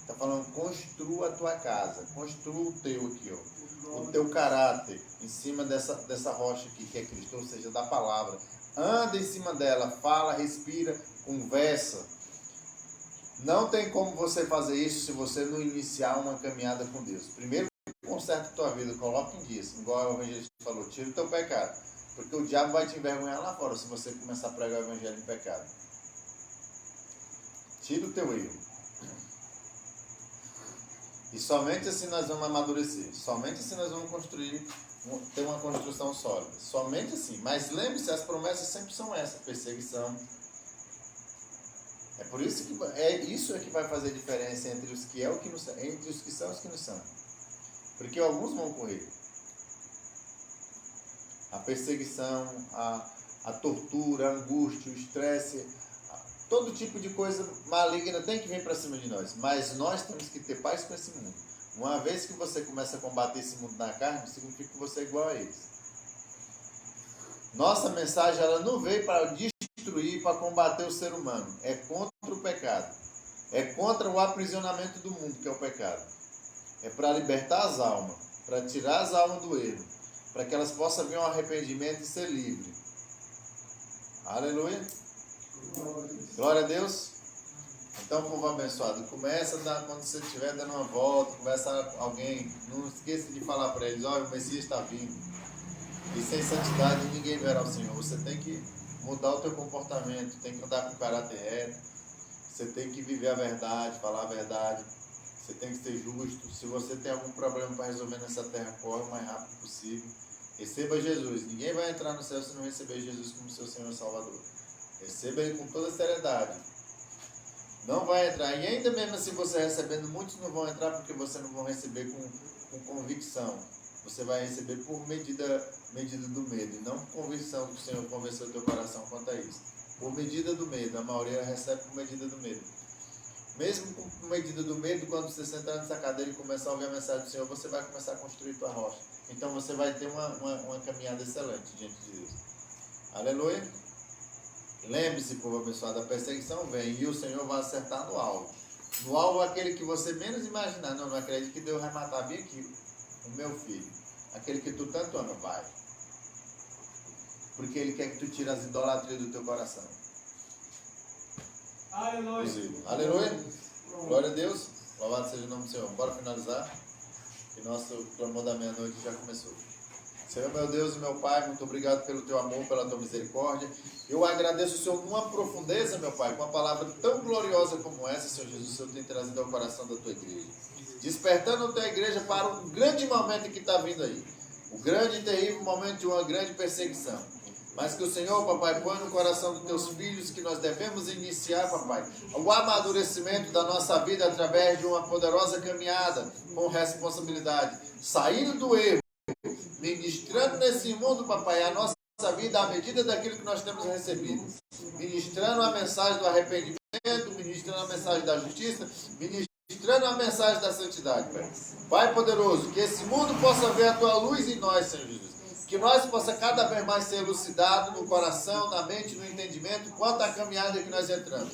Speaker 1: Está falando construa a tua casa, construa o teu aqui, ó, o teu caráter em cima dessa rocha aqui que é Cristo, ou seja, da palavra. Anda em cima dela, fala, respira, conversa. Não tem como você fazer isso se você não iniciar uma caminhada com Deus. Primeiro, conserta a tua vida, coloca em dia, igual o evangelista falou, tira o teu pecado. Porque o diabo vai te envergonhar lá fora se você começar a pregar o evangelho em pecado. Tira o teu erro. E somente assim nós vamos amadurecer. Somente assim nós vamos construir, ter uma construção sólida. Somente assim. Mas lembre-se, as promessas sempre são essas, perseguição. É por isso que isso é que vai fazer diferença entre os que é o que não são, entre os que são e os que não são. Porque alguns vão correr. A perseguição, a tortura, a angústia, o estresse, todo tipo de coisa maligna tem que vir para cima de nós. Mas nós temos que ter paz com esse mundo. Uma vez que você começa a combater esse mundo na carne, significa que você é igual a eles. Nossa mensagem ela não veio para destruir, para combater o ser humano. É contra o pecado. É contra o aprisionamento do mundo, que é o pecado. É para libertar as almas, para tirar as almas do erro, para que elas possam vir ao arrependimento e ser livres. Aleluia. Glória a Deus. Então, povo abençoado, começa quando você estiver dando uma volta, conversa com alguém, não esqueça de falar para eles, olha, o Messias está vindo. E sem santidade ninguém verá o Senhor. Você tem que mudar o teu comportamento, tem que andar com caráter reto, você tem que viver a verdade, falar a verdade, você tem que ser justo. Se você tem algum problema para resolver nessa terra, corre o mais rápido possível. Receba Jesus. Ninguém vai entrar no céu se não receber Jesus como seu Senhor e Salvador. Receba Ele com toda seriedade. Não vai entrar. E ainda mesmo assim você recebendo, muitos não vão entrar porque você não vão receber com convicção. Você vai receber por medida do medo. E não por convicção que o Senhor convenceu o teu coração quanto a isso. Por medida do medo. A maioria recebe por medida do medo. Mesmo por medida do medo, quando você sentar nessa cadeira e começar a ouvir a mensagem do Senhor, você vai começar a construir tua rocha. Então você vai ter uma caminhada excelente diante de Deus. Aleluia. Lembre-se, povo abençoado, a perseguição vem e o Senhor vai acertar no alvo. No alvo aquele que você menos imaginar. Não acredito que Deus vai matar bem aqui o meu filho. Aquele que tu tanto ama, vai. Porque Ele quer que tu tire as idolatrias do teu coração.
Speaker 4: Aleluia.
Speaker 1: Aleluia. Glória a Deus. Louvado seja o nome do Senhor. Bora finalizar. Que nosso clamor da meia-noite já começou. Senhor, meu Deus e meu Pai, muito obrigado pelo teu amor, pela tua misericórdia. Eu agradeço, Senhor, com uma profundeza, meu Pai, com uma palavra tão gloriosa como essa, Senhor Jesus, o Senhor tem trazido ao coração da tua igreja. Despertando a tua igreja para um grande momento que está vindo aí. O grande e terrível momento de uma grande perseguição. Mas que o Senhor, papai, põe no coração dos teus filhos que nós devemos iniciar, papai, o amadurecimento da nossa vida através de uma poderosa caminhada com responsabilidade, saindo do erro, ministrando nesse mundo, papai, a nossa vida à medida daquilo que nós temos recebido, ministrando a mensagem do arrependimento, ministrando a mensagem da justiça, ministrando a mensagem da santidade, Pai. Pai poderoso, que esse mundo possa ver a tua luz em nós, Senhor Jesus. Que nós possa cada vez mais ser elucidado no coração, na mente, no entendimento, quanto à caminhada que nós entramos.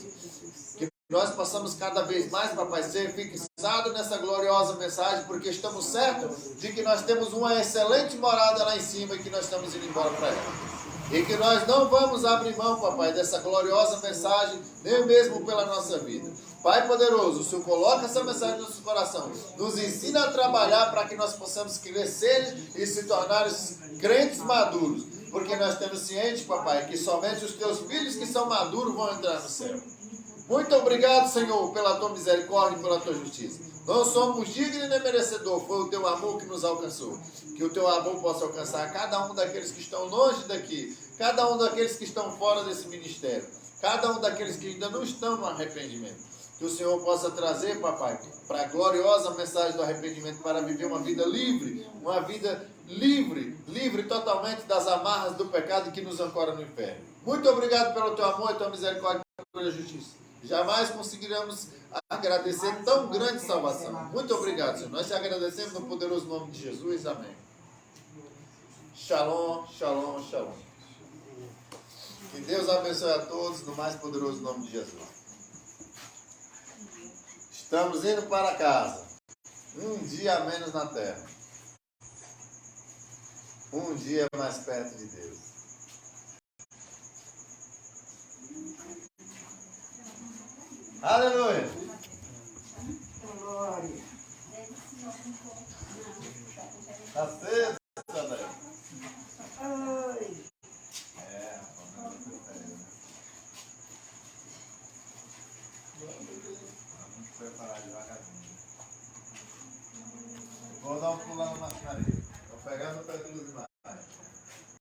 Speaker 1: Que nós possamos cada vez mais, papai, ser fixados nessa gloriosa mensagem, porque estamos certos de que nós temos uma excelente morada lá em cima e que nós estamos indo embora para ela. E que nós não vamos abrir mão, papai, dessa gloriosa mensagem, nem mesmo pela nossa vida. Pai poderoso, o Senhor coloca essa mensagem no nosso coração. Nos ensina a trabalhar para que nós possamos crescer e se tornar crentes maduros. Porque nós temos ciente, papai, que somente os teus filhos que são maduros vão entrar no céu. Muito obrigado, Senhor, pela tua misericórdia e pela tua justiça. Não somos dignos nem merecedores, foi o teu amor que nos alcançou. Que o teu amor possa alcançar cada um daqueles que estão longe daqui, cada um daqueles que estão fora desse ministério. cada um daqueles que ainda não estão no arrependimento. Que o Senhor possa trazer, papai, para a gloriosa mensagem do arrependimento, para viver uma vida livre totalmente das amarras do pecado que nos ancora no inferno. Muito obrigado pelo teu amor e tua misericórdia e pela justiça. Jamais conseguiremos agradecer tão grande salvação. Muito obrigado, Senhor. Nós te agradecemos no poderoso nome de Jesus. Amém. Shalom, shalom, shalom. Que Deus abençoe a todos no mais poderoso nome de Jesus. Estamos indo para casa. Um dia a menos na terra. Um dia mais perto de Deus. Aleluia.
Speaker 3: Glória.
Speaker 1: Tá cedo.